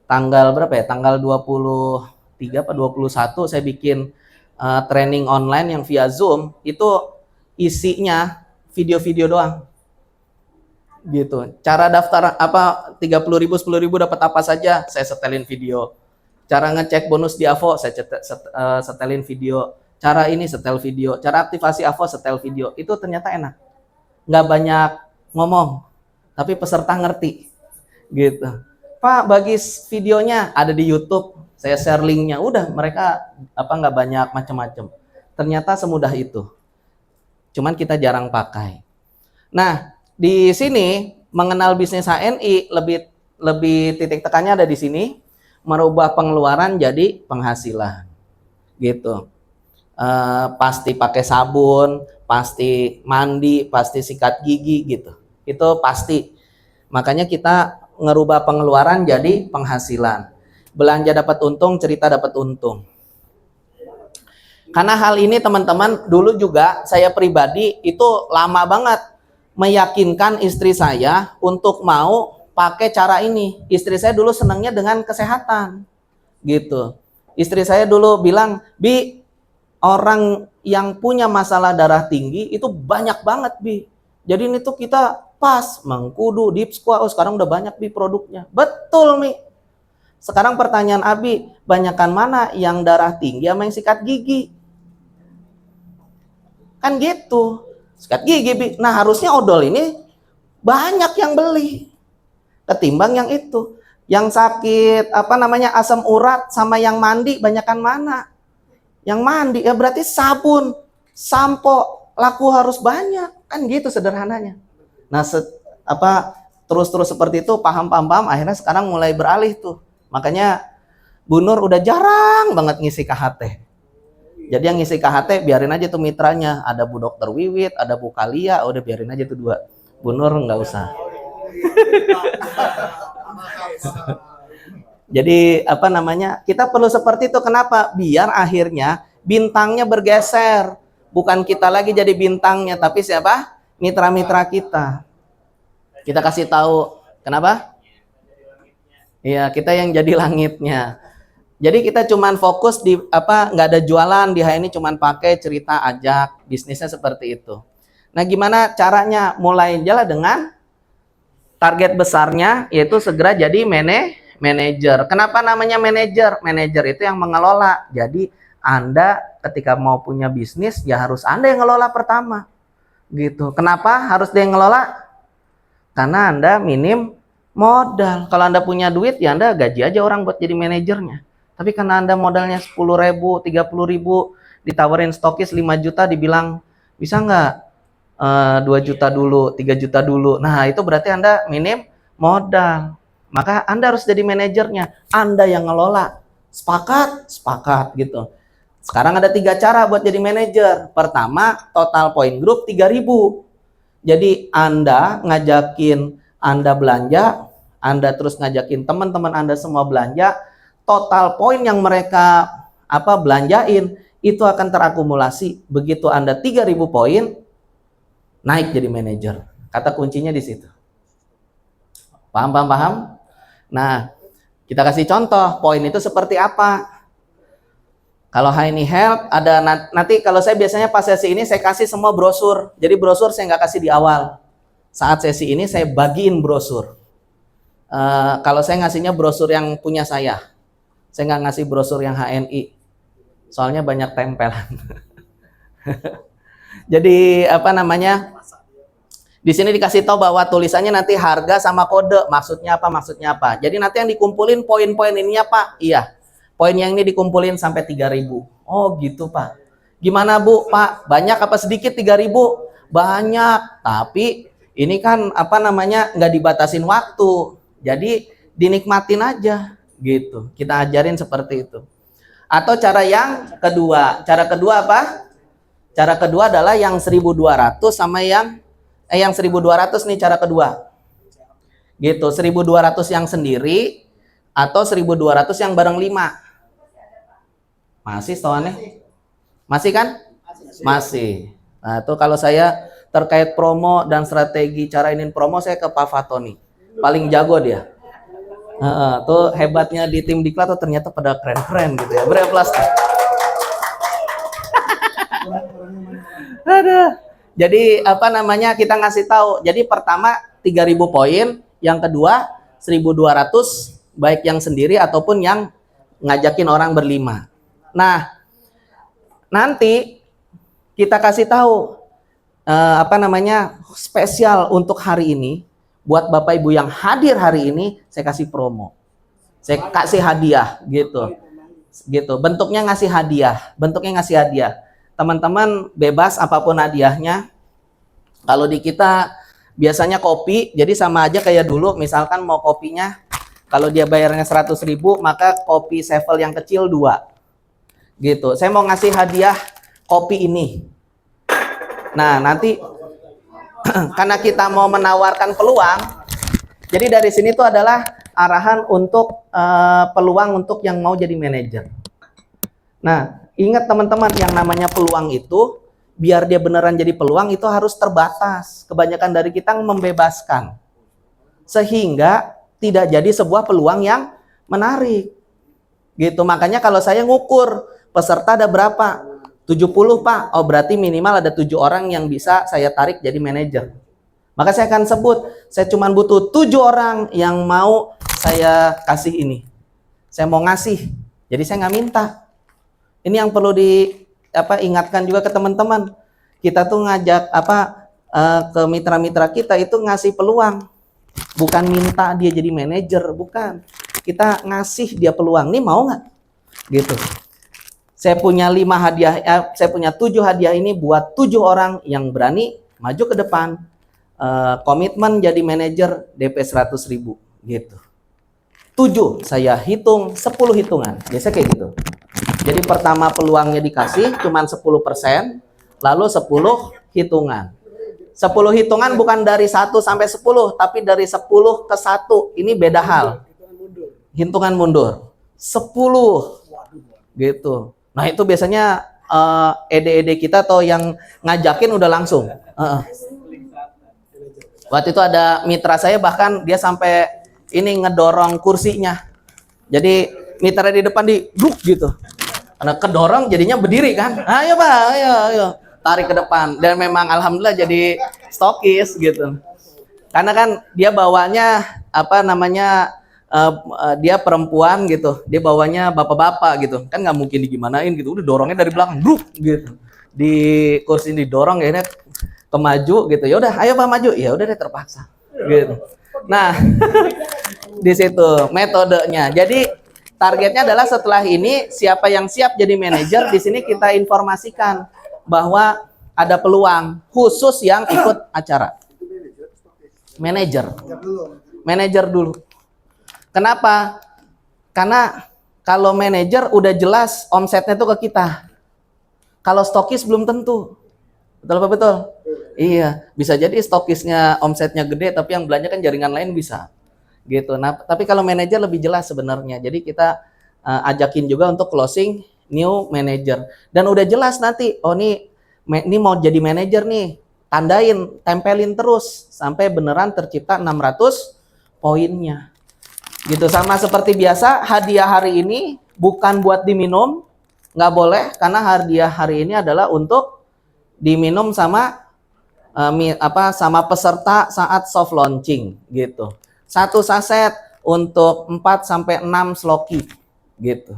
tanggal berapa ya? Tanggal 23 atau 21 saya bikin training online yang via Zoom. Itu isinya video-video doang. Gitu. Cara daftar apa 30.000, 10.000 dapat apa saja, saya setelin video. Cara ngecek bonus di AVO, saya setelin video. Cara ini setel video. Cara aktivasi AVO setel video. Itu ternyata enak. Nggak banyak ngomong, tapi peserta ngerti. Gitu. Pak, bagi videonya ada di YouTube. Saya share linknya. Udah, mereka nggak banyak macam-macam. Ternyata semudah itu. Cuman kita jarang pakai. Nah, di sini mengenal bisnis HNI lebih titik tekannya ada di sini, merubah pengeluaran jadi penghasilan, gitu. Pasti pakai sabun, pasti mandi, pasti sikat gigi, gitu. Itu pasti. Makanya kita ngerubah pengeluaran jadi penghasilan. Belanja dapat untung, cerita dapat untung. Karena hal ini teman-teman dulu juga saya pribadi itu lama banget meyakinkan istri saya untuk mau pakai cara ini. Istri saya dulu senangnya dengan kesehatan, gitu. Istri saya dulu bilang, Bi, orang yang punya masalah darah tinggi itu banyak banget, Bi. Jadi ini tuh kita pas, mengkudu, deep squat, sekarang udah banyak, Bi, produknya. Betul, Mi. Sekarang pertanyaan Abi, banyakan mana yang darah tinggi sama yang sikat gigi? Kan gitu. Sikat gigi, Bi. Nah, harusnya odol ini banyak yang beli ketimbang yang itu. Yang sakit asam urat sama yang mandi banyakan mana? Yang mandi ya berarti sabun, sampo laku harus banyak. Kan gitu sederhananya. Nah, terus seperti itu paham akhirnya sekarang mulai beralih tuh. Makanya Bu Nur udah jarang banget ngisi KHT. Jadi yang ngisi KHT biarin aja tuh mitranya. Ada Bu Dokter Wiwit, ada Bu Kalia, udah biarin aja tuh 2. Bu Nur nggak usah. Jadi kita perlu seperti itu. Kenapa? Biar akhirnya bintangnya bergeser. Bukan kita lagi jadi bintangnya, tapi siapa? Mitra-mitra kita. Kita kasih tahu. Kenapa? Iya, kita yang jadi langitnya. Jadi kita cuman fokus di nggak ada jualan di HNI, cuman pakai cerita ajak, bisnisnya seperti itu. Nah, gimana caranya? Mulai jalan dengan target besarnya yaitu segera jadi manajer. Kenapa namanya manajer? Manajer itu yang mengelola. Jadi Anda ketika mau punya bisnis ya harus Anda yang ngelola pertama. Gitu. Kenapa harus dia yang ngelola? Karena Anda minim modal. Kalau Anda punya duit ya Anda gaji aja orang buat jadi manajernya. Tapi karena Anda modalnya 10.000, 30.000, ditawarin stokis 5 juta, dibilang bisa nggak 2 juta dulu, 3 juta dulu. Nah, itu berarti Anda minim modal. Maka Anda harus jadi manajernya. Anda yang ngelola. Sepakat? Sepakat gitu. Sekarang ada 3 cara buat jadi manajer. Pertama, total point group 3.000. Jadi Anda ngajakin Anda belanja, Anda terus ngajakin teman-teman Anda semua belanja, total poin yang mereka belanjain itu akan terakumulasi. Begitu Anda 3.000 poin, naik jadi manajer. Kata kuncinya di situ. Paham? Nah, kita kasih contoh poin itu seperti apa. Kalau HNI Health ada nanti kalau saya biasanya pas sesi ini saya kasih semua brosur. Jadi brosur saya nggak kasih di awal. saat sesi ini saya bagiin brosur. Kalau saya ngasihnya brosur yang punya saya nggak ngasih brosur yang HNI, soalnya banyak tempelan. Jadi apa namanya? Di sini dikasih tahu bahwa tulisannya nanti harga sama kode. Maksudnya apa? Maksudnya apa? Jadi nanti yang dikumpulin poin-poin ininya, Pak. Iya. Poin yang ini dikumpulin sampai 3.000. Oh, gitu, Pak. Gimana, Bu? Pak, banyak apa sedikit 3.000? Banyak. Tapi ini kan apa namanya? Nggak dibatasin waktu. Jadi dinikmatin aja gitu. Kita ajarin seperti itu. Atau cara yang kedua. Cara kedua apa? Cara kedua adalah yang 1.200 sama yang 1.200 nih cara kedua. Gitu, 1.200 yang sendiri atau 1.200 yang bareng 5. Masih setoannya? Masih kan? Masih. Nah, itu kalau saya terkait promo dan strategi cara iniin promo, saya ke Pak Fatoni. Paling jago dia. Tuh hebatnya di tim Diklat tuh ternyata pada keren-keren gitu ya. Beri aplaus. Ada. Jadi apa namanya kita ngasih tahu. Jadi pertama 3.000 poin, yang kedua 1.200 baik yang sendiri ataupun yang ngajakin orang berlima. Nah, nanti kita kasih tahu apa namanya spesial untuk hari ini buat Bapak Ibu yang hadir hari ini, saya kasih promo. Saya kasih hadiah gitu. Gitu. Bentuknya ngasih hadiah. Teman-teman bebas apapun hadiahnya. Kalau di kita biasanya kopi, jadi sama aja kayak dulu. Misalkan mau kopinya, kalau dia bayarnya 100.000, maka kopi sevel yang kecil 2. Gitu. Saya mau ngasih hadiah kopi ini. Nah, nanti karena kita mau menawarkan peluang, jadi dari sini tuh adalah arahan untuk peluang untuk yang mau jadi manajer. Nah, ingat teman-teman, yang namanya peluang itu, biar dia beneran jadi peluang itu harus terbatas. Kebanyakan dari kita membebaskan. Sehingga tidak jadi sebuah peluang yang menarik. Gitu. Makanya kalau saya ngukur, peserta ada berapa? 70, Pak. Oh, berarti minimal ada 7 orang yang bisa saya tarik jadi manajer. Maka saya akan sebut, saya cuma butuh 7 orang yang mau saya kasih ini. Saya mau ngasih. Jadi saya nggak minta. Ini yang perlu ingatkan juga ke teman-teman. Kita tuh ngajak ke mitra-mitra kita itu ngasih peluang. Bukan minta dia jadi manajer, bukan. Kita ngasih dia peluang. Nih mau nggak? Gitu. Saya punya 5 hadiah, saya punya 7 hadiah ini buat 7 orang yang berani maju ke depan. Komitmen jadi manajer DP 100.000 gitu. 7 saya hitung 10 hitungan. Biasa kayak gitu. Jadi pertama peluangnya dikasih cuman 10%, lalu 10 hitungan. 10 hitungan bukan dari 1 sampai 10, tapi dari 10 ke 1. Ini beda hal. Hitungan mundur. 10. Gitu. Nah, itu biasanya ede-ede kita atau yang ngajakin udah langsung. Waktu itu ada mitra saya bahkan dia sampai ini ngedorong kursinya. Jadi mitra di depan duduk gitu. Karena kedorong jadinya berdiri kan. Ayo Pak, ayo. Tarik ke depan. Dan memang alhamdulillah jadi stokis gitu. Karena kan dia bawanya dia perempuan gitu. Dia bawanya bapak-bapak gitu. Kan nggak mungkin digimanain gitu. Udah dorongnya dari belakang, gitu. Di kursi didorong ya ke maju gitu. Ya udah, ayo Pak maju. Ya udah deh terpaksa. Gitu. Nah, di situ metodenya. Jadi targetnya adalah setelah ini siapa yang siap jadi manajer, di sini kita informasikan bahwa ada peluang khusus yang ikut acara. Manajer dulu. Kenapa? Karena kalau manajer udah jelas omsetnya tuh ke kita. Kalau stokis belum tentu. Betul apa betul? Iya, bisa jadi stokisnya omsetnya gede tapi yang belanja kan jaringan lain bisa. Gitu. Nah, tapi kalau manajer lebih jelas sebenarnya. Jadi kita ajakin juga untuk closing new manager. Dan udah jelas nanti, oh ini mau jadi manajer nih. Tandain, tempelin terus sampai beneran tercipta 600 poinnya. Gitu, sama seperti biasa, hadiah hari ini bukan buat diminum, nggak boleh, karena hadiah hari ini adalah untuk diminum sama sama peserta saat soft launching gitu. 1 saset untuk 4 sampai 6 sloki gitu.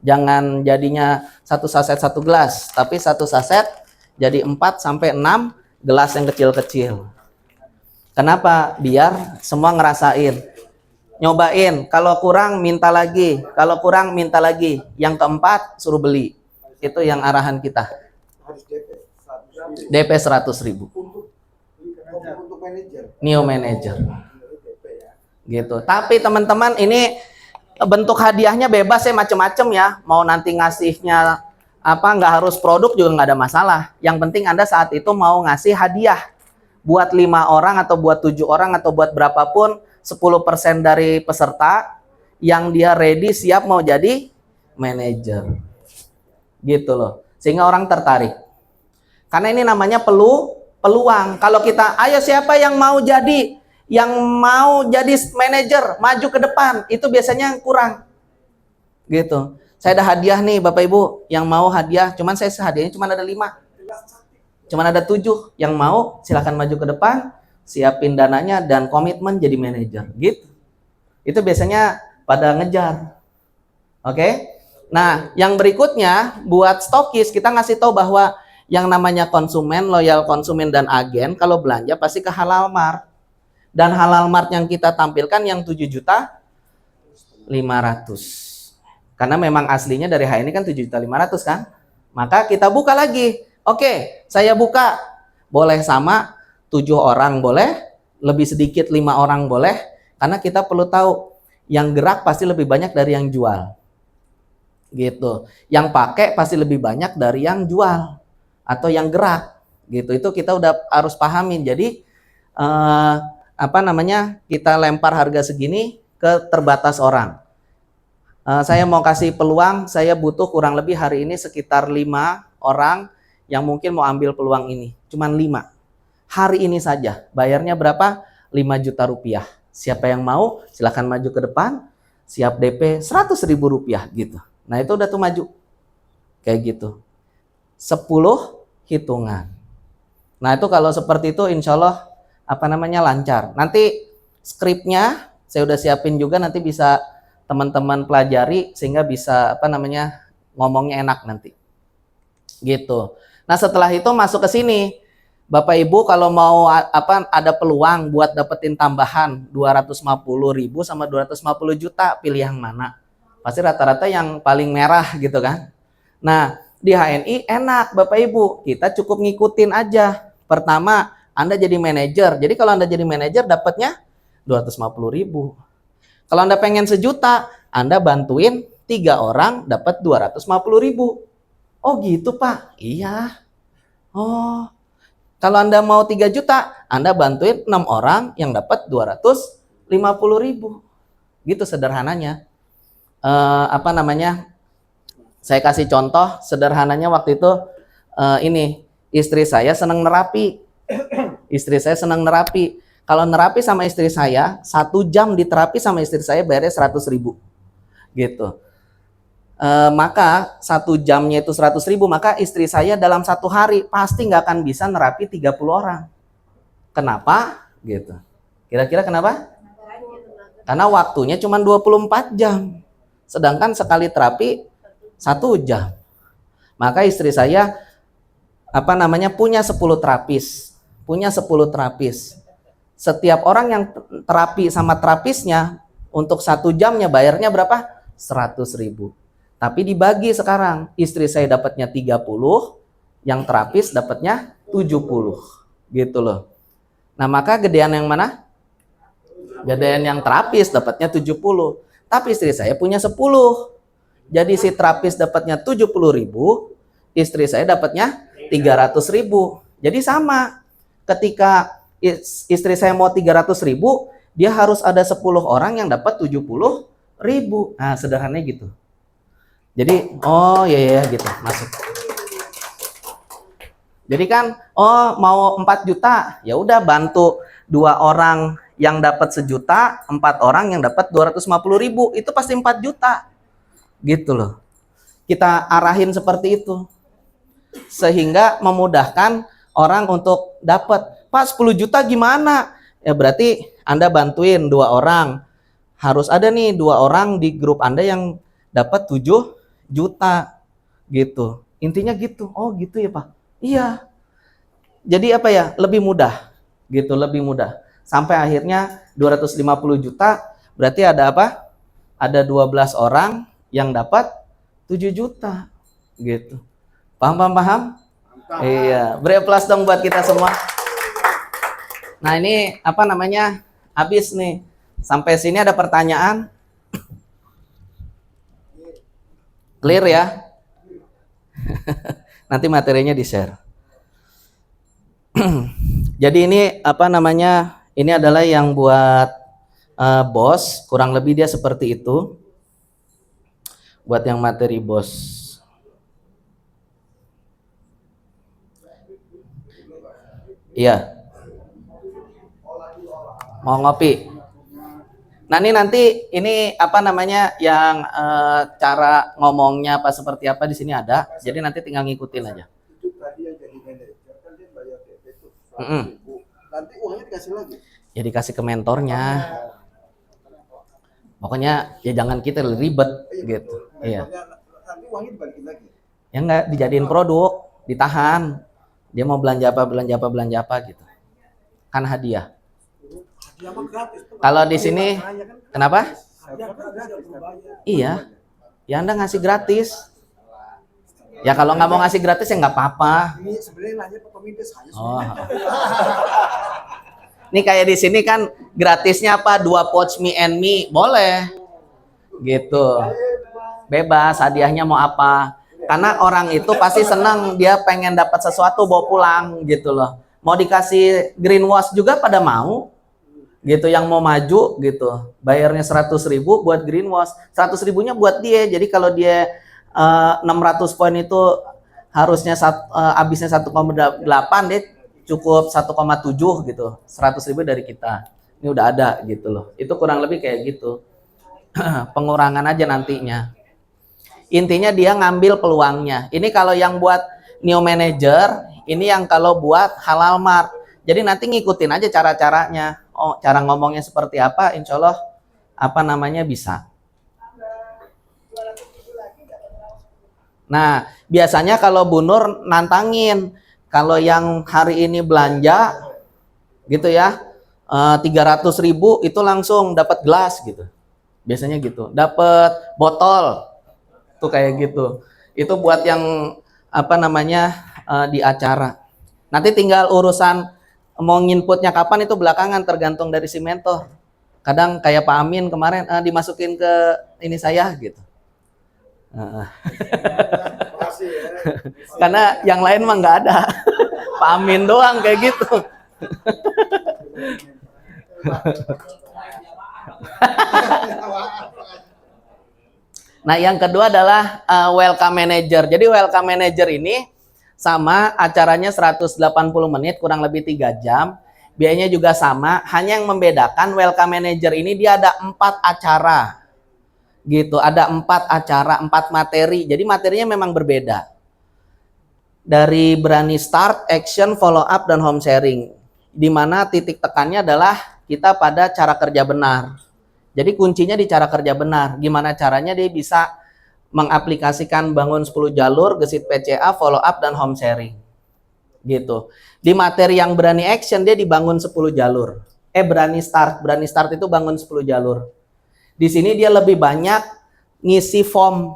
Jangan jadinya 1 saset 1 gelas, tapi 1 saset jadi 4 sampai 6 gelas yang kecil-kecil. Kenapa? Biar semua ngerasain. Nyobain, kalau kurang minta lagi, kalau kurang minta lagi. Yang keempat suruh beli. Itu yang arahan kita. Harus DP 100.000. DP 100.000. Untuk manajer. New manager. DP ya. Gitu. Tapi teman-teman ini bentuk hadiahnya bebas ya, macem-macem ya. Mau nanti ngasihnya nggak harus produk juga nggak ada masalah. Yang penting Anda saat itu mau ngasih hadiah buat 5 orang atau buat 7 orang atau buat berapapun, 10% dari peserta yang dia ready siap mau jadi manajer. Gitu loh. Sehingga orang tertarik. Karena ini namanya peluang. Kalau kita, ayo siapa yang mau jadi manajer, maju ke depan, itu biasanya kurang. Gitu. Saya ada hadiah nih Bapak Ibu, yang mau hadiah, cuman saya hadiahnya cuma ada 5. Cuman ada 7 yang mau, silakan maju ke depan, siapin dananya dan komitmen jadi manajer. Gitu. Itu biasanya pada ngejar. Oke? Nah, yang berikutnya buat stokis kita ngasih tahu bahwa yang namanya konsumen, loyal konsumen dan agen kalau belanja pasti ke Halal Mart. Dan Halal Mart yang kita tampilkan yang 7.500.000. Karena memang aslinya dari HNI kan 7.500.000 kan? Maka kita buka lagi. Oke, saya buka. Boleh sama 7 orang boleh, lebih sedikit 5 orang boleh, karena kita perlu tahu yang gerak pasti lebih banyak dari yang jual. Gitu. Yang pakai pasti lebih banyak dari yang jual atau yang gerak. Gitu. Itu kita udah harus pahamin. Jadi kita lempar harga segini ke terbatas orang. Saya mau kasih peluang, saya butuh kurang lebih hari ini sekitar 5 orang yang mungkin mau ambil peluang ini. Cuman 5. Hari ini saja. Bayarnya berapa? 5 juta rupiah. Siapa yang mau, silahkan maju ke depan. Siap DP 100.000 rupiah gitu. Nah itu udah tuh maju. Kayak gitu. 10 hitungan. Nah itu kalau seperti itu insya Allah lancar. Nanti skripnya saya udah siapin juga, nanti bisa teman-teman pelajari sehingga bisa ngomongnya enak nanti. Gitu. Nah setelah itu masuk ke sini. Bapak Ibu kalau mau ada peluang buat dapetin tambahan 250.000 sama 250 juta, pilih yang mana? Pasti rata-rata yang paling merah gitu kan. Nah, di HNI enak Bapak Ibu, kita cukup ngikutin aja. Pertama, Anda jadi manajer. Jadi kalau Anda jadi manajer dapatnya 250.000. Kalau Anda pengen 1 juta, Anda bantuin 3 orang dapat 250.000. Oh gitu Pak? Iya. Oh. Kalau Anda mau 3 juta, Anda bantuin 6 orang yang dapat 250.000. Gitu sederhananya. Saya kasih contoh sederhananya waktu itu istri saya senang nerapi. Istri saya senang nerapi. Kalau nerapi sama istri saya, 1 jam diterapi sama istri saya bayarnya 100.000. Gitu. Maka 1 jamnya itu 100.000, maka istri saya dalam 1 hari pasti nggak akan bisa nerapi 30 orang. Kenapa? Gitu. Kira-kira kenapa? Karena waktunya cuma 24 jam. Sedangkan sekali terapi 1 jam. Maka istri saya punya 10 terapis. Punya 10 terapis. Setiap orang yang terapi sama terapisnya untuk 1 jamnya bayarnya berapa? 100.000. Tapi dibagi sekarang, istri saya dapatnya 30, yang terapis dapatnya 70. Gitu loh. Nah, maka gedean yang mana? Gedean yang terapis dapatnya 70. Tapi istri saya punya 10. Jadi si terapis dapatnya 70.000, istri saya dapatnya 300.000. Jadi sama. Ketika istri saya mau 300.000, dia harus ada 10 orang yang dapat 70.000. Nah, sederhananya gitu. Jadi, oh iya gitu, masuk. Jadi kan, mau 4 juta, ya udah bantu 2 orang yang dapat 1 juta, 4 orang yang dapat 250.000, itu pasti 4 juta. Gitu loh. Kita arahin seperti itu. Sehingga memudahkan orang untuk dapat. Pak, 10 juta gimana? Ya berarti Anda bantuin 2 orang. Harus ada nih 2 orang di grup Anda yang dapat 7 juta gitu. Intinya gitu. Oh, gitu ya, Pak. Iya. Jadi apa ya? Lebih mudah. Gitu, lebih mudah. Sampai akhirnya 250 juta, berarti ada apa? Ada 12 orang yang dapat 7 juta. Gitu. Paham, paham, paham? Iya, beri plus dong buat kita semua. Nah, ini apa namanya? Habis nih. Sampai sini ada pertanyaan? Clear ya? Nanti materinya di-share. Jadi ini apa namanya? Ini adalah yang buat bos, kurang lebih dia seperti itu. Buat yang materi bos. Iya. Mau ngopi? Nah ini nanti ini apa namanya yang cara ngomongnya apa seperti apa di sini ada. Jadi nanti tinggal ngikutin aja. Itu tadi yang jadi manajer kan dia bayar DP itu 100.000. Nanti uangnya dikasih lagi. Ya dikasih ke mentornya. Pokoknya ya jangan kita ribet gitu. Iya. Nanti uangnya dibalikin lagi. Ya enggak dijadiin produk, ditahan. Dia mau belanja apa gitu. Kan hadiah. Hadiah mah gratis. Kalau di sini kenapa? Hadiah gratis. Iya. Ya Anda ngasih gratis. Ya kalau nggak mau ngasih gratis ya nggak apa-apa. Ini sebenarnya nanya ke pemimpin saya. Oh. Ini kayak di sini kan gratisnya apa? 2 pouch mie and mie, boleh. Gitu. Bebas hadiahnya mau apa. Karena orang itu pasti senang, dia pengen dapat sesuatu bawa pulang gitu loh. Mau dikasih greenwash juga pada mau. Gitu yang mau maju gitu. Bayarnya 100.000 buat greenwash. 100.000-nya buat dia. Jadi kalau dia 600 poin itu harusnya habisnya 1,8, dia cukup 1,7 gitu. 100.000 dari kita. Ini udah ada gitu loh. Itu kurang lebih kayak gitu. Pengurangan aja nantinya. Intinya dia ngambil peluangnya. Ini kalau yang buat new manager, ini yang kalau buat halal mart. Jadi nanti ngikutin aja cara-caranya. Oh, cara ngomongnya seperti apa, insya Allah apa namanya bisa. Nah, biasanya kalau Bu Nur nantangin, kalau yang hari ini belanja, gitu ya, 300.000 itu langsung dapat gelas gitu. Biasanya gitu, dapat botol. Tuh kayak gitu. Itu buat yang apa namanya di acara. Nanti tinggal urusan mau nginputnya kapan itu belakangan tergantung dari si mentor. Kadang kayak Pak Amin kemarin dimasukin ke ini saya gitu. Karena yang lain mah nggak ada. Pak Amin doang kayak gitu. Nah, yang kedua adalah welcome manager. Jadi welcome manager ini sama acaranya 180 menit, kurang lebih 3 jam. Biayanya juga sama, hanya yang membedakan welcome manager ini dia ada 4 acara. Gitu, ada 4 acara, 4 materi. Jadi materinya memang berbeda. Dari berani start, action, follow up, dan home sharing. Di mana titik tekannya adalah kita pada cara kerja benar. Jadi kuncinya di cara kerja benar. Gimana caranya dia bisa mengaplikasikan bangun 10 jalur, gesit PCA, follow up, dan home sharing. Gitu. Di materi yang berani action dia dibangun 10 jalur. Berani start itu bangun 10 jalur. Di sini dia lebih banyak ngisi form.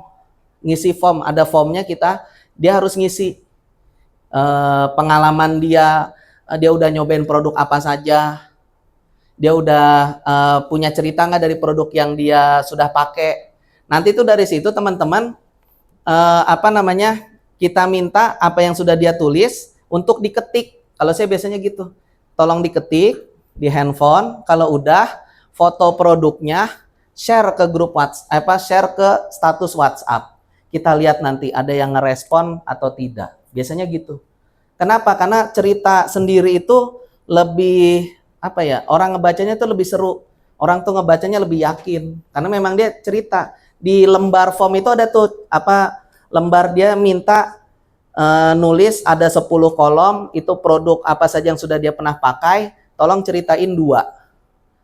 Ngisi form, ada formnya dia harus ngisi pengalaman dia udah nyobain produk apa saja. Dia udah punya cerita nggak dari produk yang dia sudah pakai. Nanti itu dari situ teman-teman kita minta apa yang sudah dia tulis untuk diketik. Kalau saya biasanya gitu, tolong diketik di handphone. Kalau udah foto produknya share ke grup WhatsApp, share ke status WhatsApp. Kita lihat nanti ada yang ngerespon atau tidak. Biasanya gitu. Kenapa? Karena cerita sendiri itu lebih orang ngebacanya tuh lebih seru. Orang tuh ngebacanya lebih yakin karena memang dia cerita. Di lembar form itu ada tuh lembar dia minta nulis ada 10 kolom, itu produk apa saja yang sudah dia pernah pakai, tolong ceritain 2.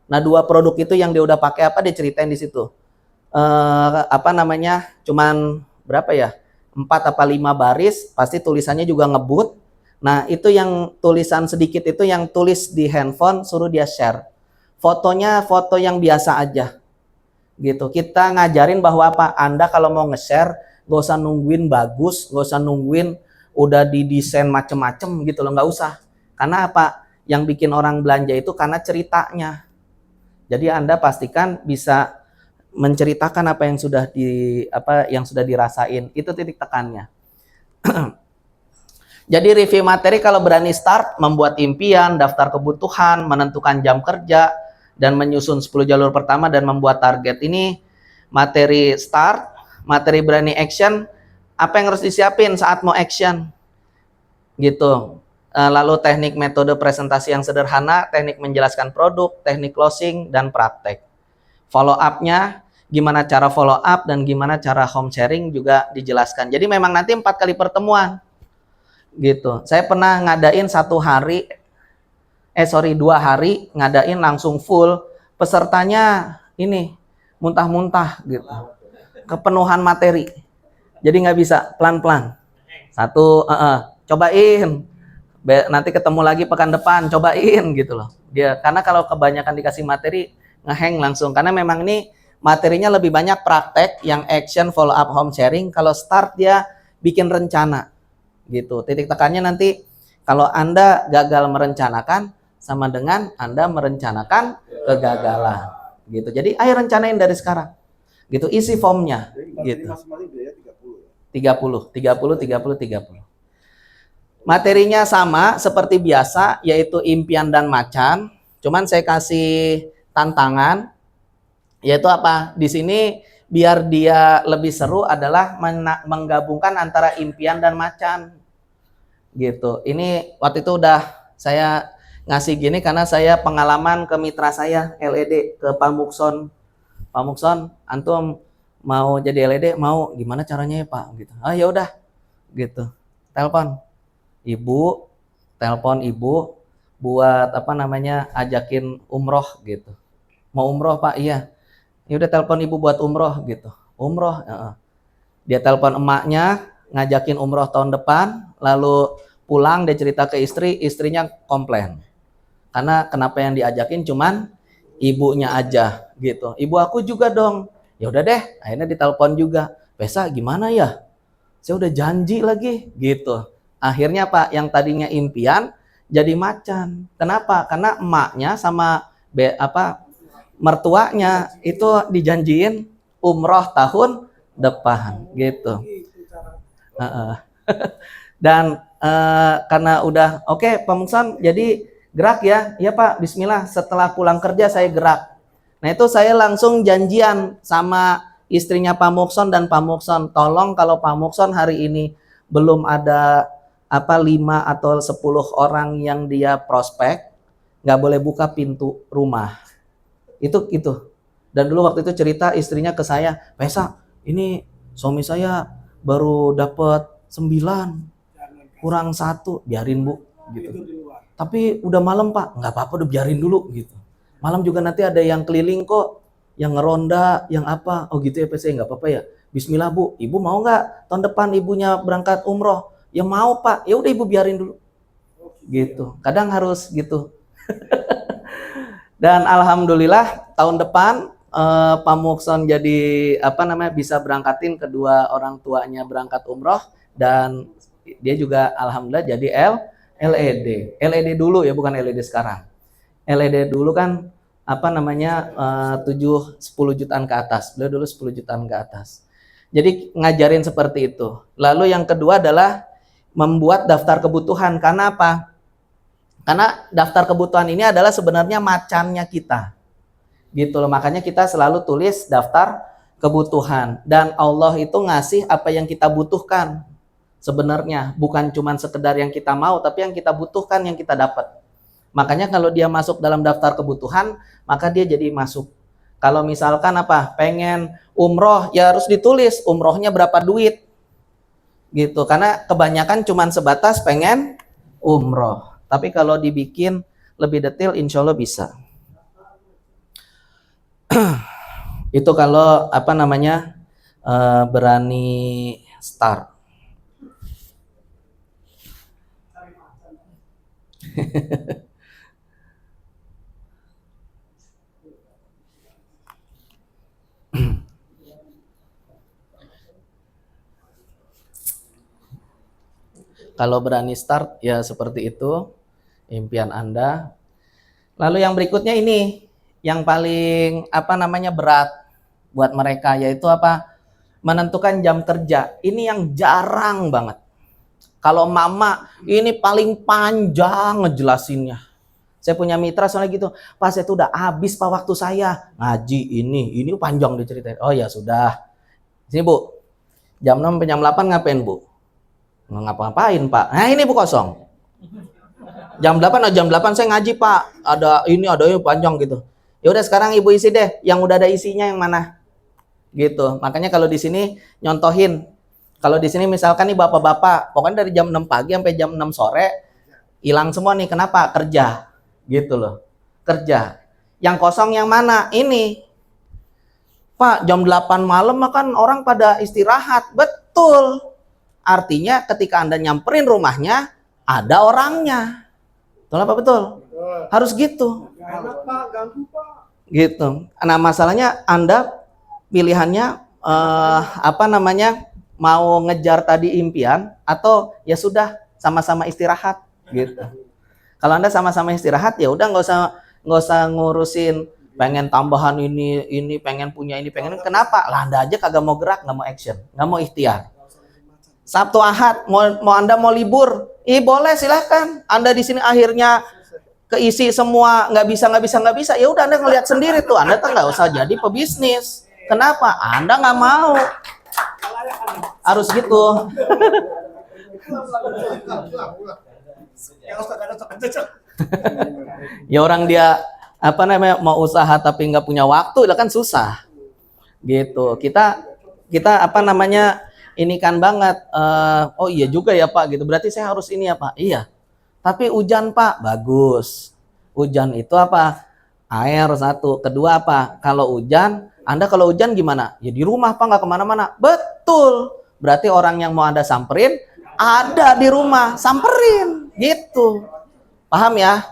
Nah, 2 produk itu yang dia udah pakai apa, dia ceritain di situ. Apa namanya, cuman berapa ya, 4 apa 5 baris, pasti tulisannya juga ngebut. Nah, itu yang tulisan sedikit itu yang tulis di handphone, suruh dia share. Fotonya foto yang biasa aja. Gitu. Kita ngajarin bahwa apa, Anda kalau mau nge-share, gak usah nungguin bagus, gak usah nungguin udah didesain macem-macem gitu loh, gak usah. Karena apa? Yang bikin orang belanja itu karena ceritanya. Jadi Anda pastikan bisa menceritakan apa yang sudah dirasain. Itu titik tekannya. Jadi review materi kalau berani start, membuat impian, daftar kebutuhan, menentukan jam kerja, dan menyusun 10 jalur pertama dan membuat target. Ini materi start, materi berani action, apa yang harus disiapin saat mau action. Gitu. Lalu teknik metode presentasi yang sederhana, teknik menjelaskan produk, teknik closing, dan praktek. Follow up-nya, gimana cara follow up dan gimana cara home sharing juga dijelaskan. Jadi memang nanti 4 kali pertemuan. Gitu. Saya pernah ngadain 2 hari ngadain langsung full, pesertanya ini muntah-muntah gitu, kepenuhan materi, jadi nggak bisa, pelan-pelan. Cobain, nanti ketemu lagi pekan depan, cobain gitu loh dia, karena kalau kebanyakan dikasih materi ngehang langsung, karena memang ini materinya lebih banyak praktek yang action, follow up, home sharing. Kalau start dia bikin rencana gitu. Titik tekannya nanti kalau Anda gagal merencanakan sama dengan Anda merencanakan kegagalan gitu. Jadi ayo rencanain dari sekarang gitu, isi formnya gitu. 30. Materinya sama seperti biasa, yaitu impian dan macan, cuman saya kasih tantangan, yaitu apa di sini biar dia lebih seru adalah menggabungkan antara impian dan macan gitu. Ini waktu itu udah saya ngasih gini karena saya pengalaman ke mitra saya LED, ke Pak Mukson. Pak Mukson, antum mau jadi LED, mau gimana caranya ya Pak gitu. Oh ya udah gitu. Telepon ibu buat ajakin umroh gitu. Mau umroh Pak? Iya. Ya udah telepon ibu buat umroh gitu. Umroh, dia telepon emaknya ngajakin umroh tahun depan, lalu pulang dia cerita ke istrinya komplain. Karena kenapa yang diajakin cuman ibunya aja gitu. Ibu aku juga dong. Ya udah deh, akhirnya ditelepon juga. Pesa gimana ya? Saya udah janji lagi gitu. Akhirnya Pak, yang tadinya impian jadi macan. Kenapa? Karena emaknya sama mertuanya itu dijanjiin umroh tahun depan gitu. Dan karena udah oke, Pak Mukson jadi gerak ya. Iya Pak, bismillah, setelah pulang kerja saya gerak. Nah itu saya langsung janjian sama istrinya Pak Mukson dan Pak Mukson, tolong kalau Pak Mukson hari ini belum ada 5 atau 10 orang yang dia prospek, nggak boleh buka pintu rumah. Itu. Dan dulu waktu itu cerita istrinya ke saya, Pesa, ini suami saya baru dapat 9, kurang 1, biarin Bu gitu. Tapi udah malam Pak, nggak apa-apa, udah biarin dulu gitu. Malam juga nanti ada yang keliling kok, yang ngeronda, yang apa. Oh gitu ya Pesa, nggak apa-apa ya. Bismillah Bu, ibu mau nggak tahun depan ibunya berangkat umroh? Ya mau Pak, ya udah ibu biarin dulu. Gitu. Kadang harus gitu. Dan alhamdulillah tahun depan Pak Mukson jadi bisa berangkatin kedua orang tuanya berangkat umroh, dan dia juga alhamdulillah jadi LED. LED dulu ya, bukan LED sekarang. LED dulu kan 10 jutaan ke atas. Beliau dulu 10 jutaan ke atas. Jadi ngajarin seperti itu. Lalu yang kedua adalah membuat daftar kebutuhan. Karena apa? Karena daftar kebutuhan ini adalah sebenarnya macannya kita. Gitu loh, makanya kita selalu tulis daftar kebutuhan. Dan Allah itu ngasih apa yang kita butuhkan. Sebenarnya bukan cuma sekedar yang kita mau, tapi yang kita butuhkan, yang kita dapat. Makanya kalau dia masuk dalam daftar kebutuhan, maka dia jadi masuk. Kalau misalkan pengen umroh, ya harus ditulis umrohnya berapa duit. gitu. Karena kebanyakan cuman sebatas pengen umroh. Tapi kalau dibikin lebih detail, insya Allah bisa. Itu kalau apa namanya berani start. Kalau berani start ya seperti itu impian Anda. Lalu yang berikutnya ini yang paling apa namanya berat buat mereka, yaitu apa? Menentukan jam kerja. Ini yang jarang banget. Kalau mama ini paling panjang ngejelasinnya. Saya punya mitra soalnya gitu, Pak saya itu udah habis Pak waktu saya ngaji ini panjang diceritain. Oh ya sudah. Sini Bu, jam 6 sampai jam 8 ngapain Bu? Nggak ngapa-ngapain Pak. Nah ini Bu kosong. Jam 8 jam 8 saya ngaji Pak. Ada ini panjang gitu. Ya udah sekarang Ibu isi deh, yang udah ada isinya yang mana? Gitu. Makanya kalau di sini nyontohin. Kalau di sini misalkan nih bapak-bapak, pokoknya dari jam 6 pagi sampai jam 6 sore hilang semua nih. Kenapa? Kerja. Gitu loh. Kerja. Yang kosong yang mana? Ini. Pak, jam 8 malam kan orang pada istirahat. Betul. Artinya ketika Anda nyamperin rumahnya, ada orangnya. Betul apa betul? Harus gitu. Enak Pak, ganggu Pak. Gitu. Nah masalahnya Anda pilihannya apa namanya, mau ngejar tadi impian atau ya sudah sama-sama istirahat gitu. Kalau Anda sama-sama istirahat ya udah nggak usah ngurusin pengen tambahan ini pengen punya ini pengen. Kenapa? Lah Anda aja kagak mau gerak, nggak mau action, nggak mau ikhtiar. Sabtu Ahad mau Anda mau libur, boleh silahkan. Anda di sini akhirnya keisi semua nggak bisa. Ya udah Anda ngelihat sendiri tuh. Anda tuh nggak usah jadi pebisnis. Kenapa? Anda nggak mau. Harus gitu. Ya orang dia apa namanya mau usaha tapi nggak punya waktu, itu kan susah. Gitu. Kita apa namanya ini kan banget. Oh iya juga ya Pak gitu. Berarti saya harus ini ya Pak. Iya. Tapi hujan Pak, bagus. Hujan itu apa? Air satu. Kedua apa? Kalau hujan, Anda kalau hujan gimana? Ya di rumah Pak, nggak kemana-mana. Betul. Berarti orang yang mau Anda samperin, ada di rumah. Samperin. Gitu. Paham ya?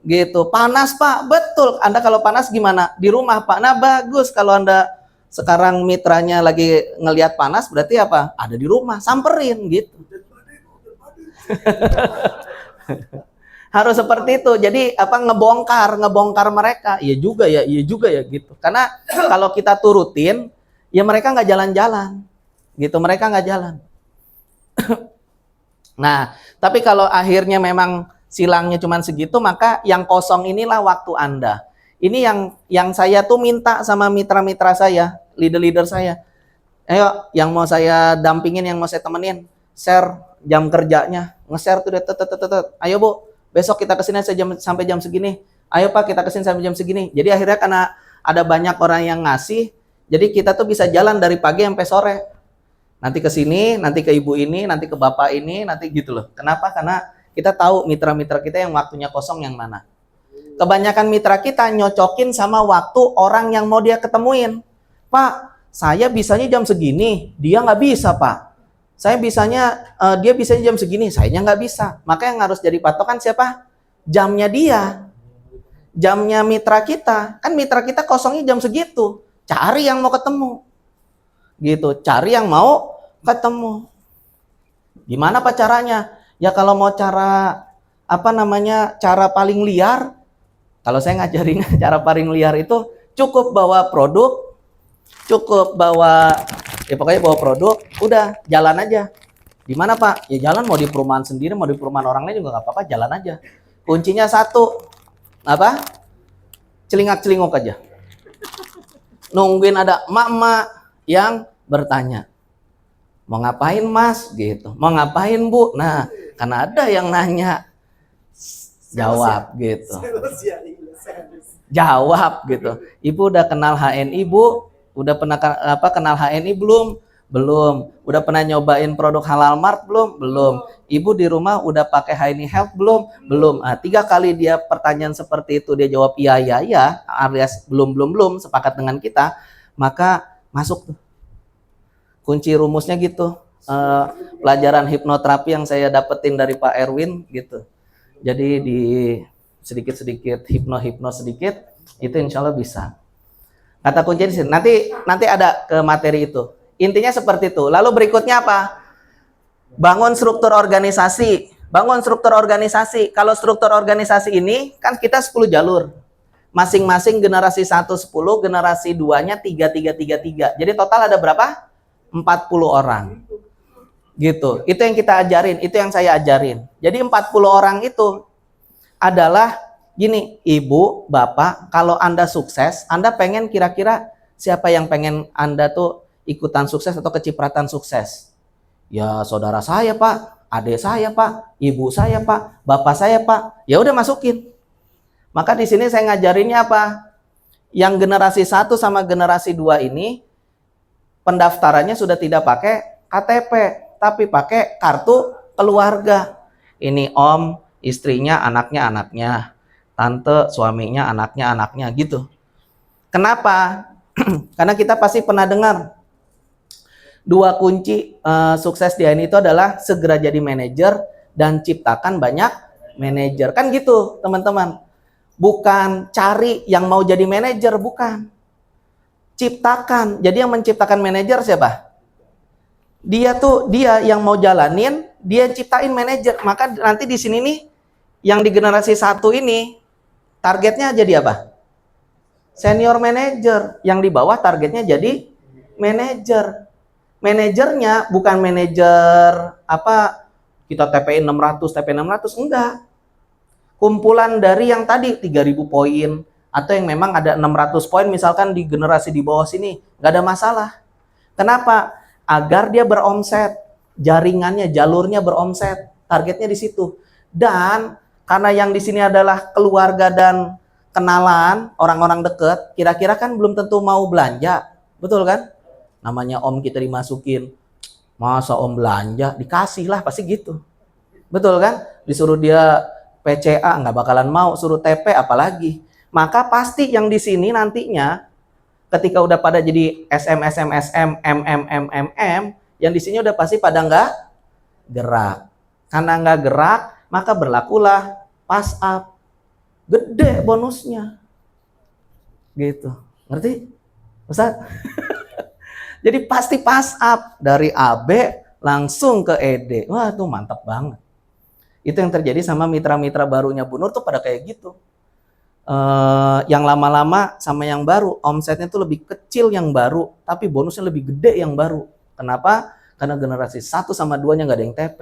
Gitu. Panas Pak, betul. Anda kalau panas gimana? Di rumah Pak. Nah bagus kalau Anda sekarang mitranya lagi ngelihat panas, berarti apa? Ada di rumah. Samperin gitu. Harus seperti itu. Jadi apa ngebongkar mereka. Iya juga ya gitu. Karena kalau kita turutin, ya mereka nggak jalan-jalan. Gitu, mereka nggak jalan. Nah, tapi kalau akhirnya memang silangnya cuma segitu, maka yang kosong inilah waktu Anda. Ini yang saya tuh minta sama mitra-mitra saya, leader-leader saya. Ayo, yang mau saya dampingin, yang mau saya temenin, share jam kerjanya, nge-share tuh ayo Bu, besok kita kesini sampai jam segini. Ayo Pak, kita kesini sampai jam segini. Jadi akhirnya karena ada banyak orang yang ngasih, jadi kita tuh bisa jalan dari pagi sampai sore. Nanti ke sini, nanti ke ibu ini, nanti ke bapak ini, nanti gitu loh. Kenapa? Karena kita tahu mitra-mitra kita yang waktunya kosong yang mana. Kebanyakan mitra kita nyocokin sama waktu orang yang mau dia ketemuin. Pak, saya bisanya jam segini, dia nggak bisa Pak. Saya bisanya, dia bisanya jam segini, sayanya nggak bisa. Maka yang harus jadi patokan siapa? Jamnya dia. Jamnya mitra kita. Kan mitra kita kosongnya jam segitu. Cari yang mau ketemu. Gitu, cari yang mau ketemu. Gimana Pak caranya? Ya kalau mau cara apa namanya? Cara paling liar, kalau saya ngajarin cara paling liar itu cukup bawa produk, cukup bawa pokoknya bawa produk, udah jalan aja. Di mana Pak? Ya jalan mau di perumahan sendiri, mau di perumahan orang lain juga nggak apa-apa, jalan aja. Kuncinya satu, apa? Celingak-celinguk aja. Nungguin ada emak-emak yang bertanya, mau ngapain Mas? Gitu. Mau ngapain Bu? Nah, karena ada yang nanya, jawab gitu. Jawab gitu. Ibu udah kenal HNI Bu? Udah pernah kenal HNI belum? Belum. Udah pernah nyobain produk Halal Mart belum? Belum. Ibu di rumah udah pakai Honey Health belum? Belum. Nah, 3 kali dia pertanyaan seperti itu dia jawab iya iya iya alias belum sepakat dengan kita, maka masuk tuh. Kunci rumusnya gitu. Pelajaran hipnoterapi yang saya dapetin dari Pak Erwin gitu. Jadi di sedikit-sedikit hipno sedikit itu insya Allah bisa. Kata kunci di sini. Nanti ada ke materi itu. Intinya seperti itu. Lalu berikutnya apa? Bangun struktur organisasi. Bangun struktur organisasi. Kalau struktur organisasi ini kan kita 10 jalur. Masing-masing generasi 1 10, generasi 2-nya 3 3 3 3. Jadi total ada berapa? 40 orang. Gitu. Itu yang kita ajarin, itu yang saya ajarin. Jadi 40 orang itu adalah gini, Ibu, Bapak, kalau Anda sukses, Anda pengen kira-kira siapa yang pengen Anda tuh ikutan sukses atau kecipratan sukses? Ya saudara saya, Pak, adik saya, Pak, ibu saya, Pak, bapak saya, Pak. Ya udah masukin. Maka di sini saya ngajarinnya apa? Yang generasi 1 sama generasi 2 ini pendaftarannya sudah tidak pakai KTP, tapi pakai kartu keluarga. Ini om, istrinya, anaknya, tante, suaminya, anaknya gitu. Kenapa? Karena kita pasti pernah dengar 2 kunci sukses di ini itu adalah segera jadi manajer dan ciptakan banyak manajer. Kan gitu, teman-teman. Bukan cari yang mau jadi manajer, bukan. Ciptakan. Jadi yang menciptakan manajer siapa? Dia yang mau jalanin, dia ciptain manajer. Maka nanti di sini nih yang di generasi 1 ini targetnya jadi apa? Senior manager. Yang di bawah targetnya jadi manajer. Manajernya bukan manajer apa kita TPI 600, TPI 600, enggak. Kumpulan dari yang tadi 3000 poin atau yang memang ada 600 poin misalkan di generasi di bawah sini, nggak ada masalah. Kenapa? Agar dia beromset, jaringannya, jalurnya beromset, targetnya di situ. Dan karena yang di sini adalah keluarga dan kenalan, orang-orang dekat, kira-kira kan belum tentu mau belanja, betul kan? Namanya om kita dimasukin, masa om belanja, dikasih lah, pasti gitu. Betul kan? Disuruh dia PCA nggak bakalan mau, suruh TP apalagi. Maka pasti yang di sini nantinya ketika udah pada jadi SM, yang di sini udah pasti pada nggak gerak. Karena nggak gerak, maka berlakulah pass up. Gede bonusnya. Gitu. Ngerti? Ustaz? Jadi pasti pass up dari AB langsung ke ED. Wah, itu mantap banget. Itu yang terjadi sama mitra-mitra barunya Bu Nur tuh pada kayak gitu. Yang lama-lama sama yang baru, omsetnya tuh lebih kecil yang baru, tapi bonusnya lebih gede yang baru. Kenapa? Karena generasi 1 sama 2-nya nggak ada yang TP.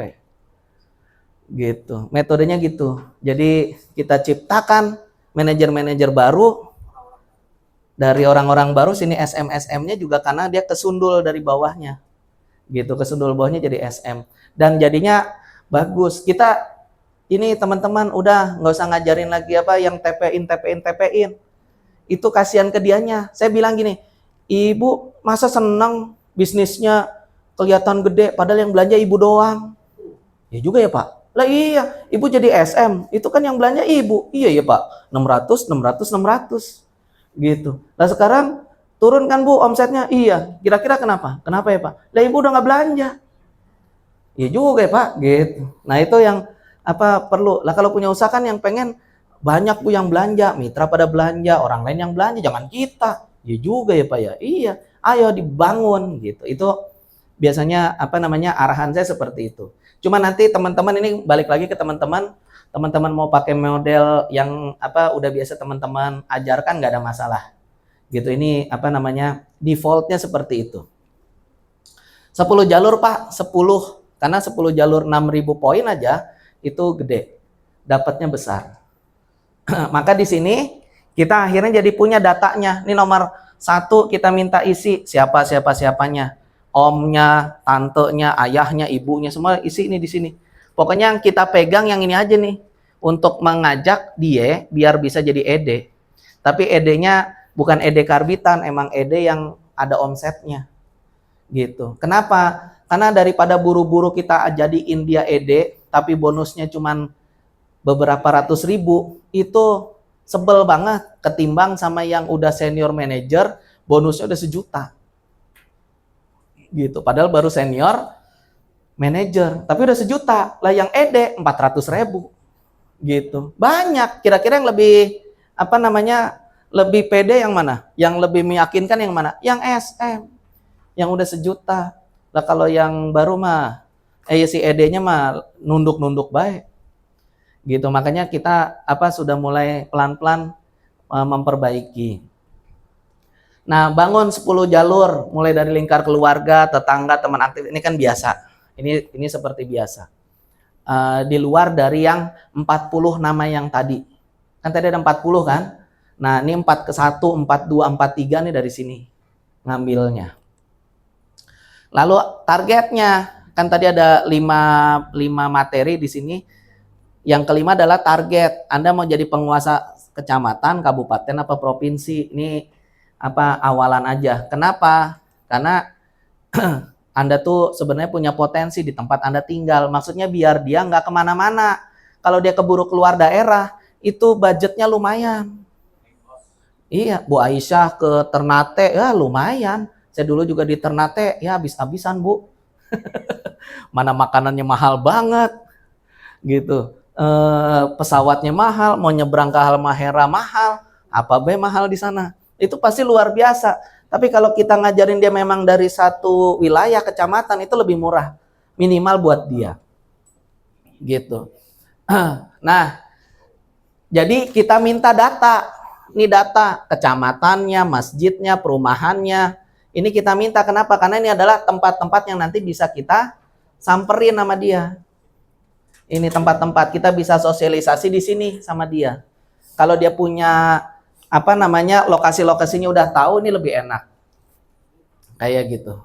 Gitu. Metodenya gitu. Jadi kita ciptakan manajer-manajer baru dari orang-orang baru, sini SM-SM-nya juga karena dia kesundul dari bawahnya. Gitu, kesundul bawahnya jadi SM. Dan jadinya bagus. Kita ini teman-teman udah nggak usah ngajarin lagi apa yang TP-in. Itu kasihan ke dianya. Saya bilang gini, ibu masa seneng bisnisnya kelihatan gede padahal yang belanja ibu doang. Ya juga ya Pak. Lah iya, ibu jadi SM, itu kan yang belanja ibu. Iya ya Pak, 600. Gitu. Nah sekarang turun kan Bu omsetnya? Iya. Kira-kira kenapa? Kenapa ya Pak? Lah ibu udah nggak belanja. Iya juga ya Pak. Gitu. Nah itu yang apa perlu. Lah kalau punya usaha kan yang pengen banyak Bu yang belanja, mitra pada belanja, orang lain yang belanja, jangan kita. Iya juga ya Pak ya. Iya. Ayo dibangun gitu. Itu biasanya apa namanya arahan saya seperti itu. Cuma nanti teman-teman ini balik lagi ke teman-teman mau pakai model yang apa udah biasa teman-teman ajarkan nggak ada masalah. Gitu ini apa namanya defaultnya seperti itu. 10 jalur Pak, 10 karena 10 jalur 6.000 poin aja itu gede. Dapatnya besar. Maka di sini kita akhirnya jadi punya datanya. Ini nomor 1 kita minta isi siapanya. Omnya, tantenya, ayahnya, ibunya semua isi ini di sini. Pokoknya yang kita pegang yang ini aja nih untuk mengajak dia biar bisa jadi ED. Tapi ED-nya bukan ED karbitan, emang ED yang ada omsetnya. gitu. Kenapa? Karena daripada buru-buru kita jadiin dia ED, tapi bonusnya cuman beberapa ratus ribu, itu sebel banget ketimbang sama yang udah senior manager, bonusnya udah 1 juta. Gitu. Padahal baru senior manager, tapi udah 1 juta. Lah yang ED 400 ribu. Gitu. Banyak. Kira-kira yang lebih lebih pede yang mana? Yang lebih meyakinkan yang mana? Yang SM. Yang udah 1 juta. Lah kalau yang baru mah si ED-nya mah nunduk-nunduk baik. Gitu. Makanya kita sudah mulai pelan-pelan memperbaiki. Nah, bangun 10 jalur mulai dari lingkar keluarga, tetangga, teman aktif, ini kan biasa. Ini seperti biasa. Di luar dari yang 40 nama yang tadi. Kan tadi ada 40 kan? Nah, ini 41, 42, 43 nih dari sini ngambilnya. Lalu targetnya, kan tadi ada 5 materi di sini. Yang kelima adalah target. Anda mau jadi penguasa kecamatan, kabupaten, apa provinsi? Ini awalan aja. Kenapa? Karena Anda tuh sebenarnya punya potensi di tempat Anda tinggal. Maksudnya biar dia nggak kemana-mana. Kalau dia keburu keluar daerah, itu budgetnya lumayan. Iya, Bu Aisyah ke Ternate, ya lumayan. Saya dulu juga di Ternate, ya habis-habisan Bu. Mana makanannya mahal banget, gitu. Pesawatnya mahal, mau nyebrang ke Halmahera mahal, apa be mahal di sana. Itu pasti luar biasa. Tapi kalau kita ngajarin dia memang dari satu wilayah kecamatan, itu lebih murah, minimal buat dia, gitu. Nah, jadi kita minta data. Ini data kecamatannya, masjidnya, perumahannya. Ini kita minta kenapa? Karena ini adalah tempat-tempat yang nanti bisa kita samperin sama dia. Ini tempat-tempat kita bisa sosialisasi di sini sama dia. Kalau dia punya lokasi-lokasinya udah tahu, ini lebih enak. Kayak gitu.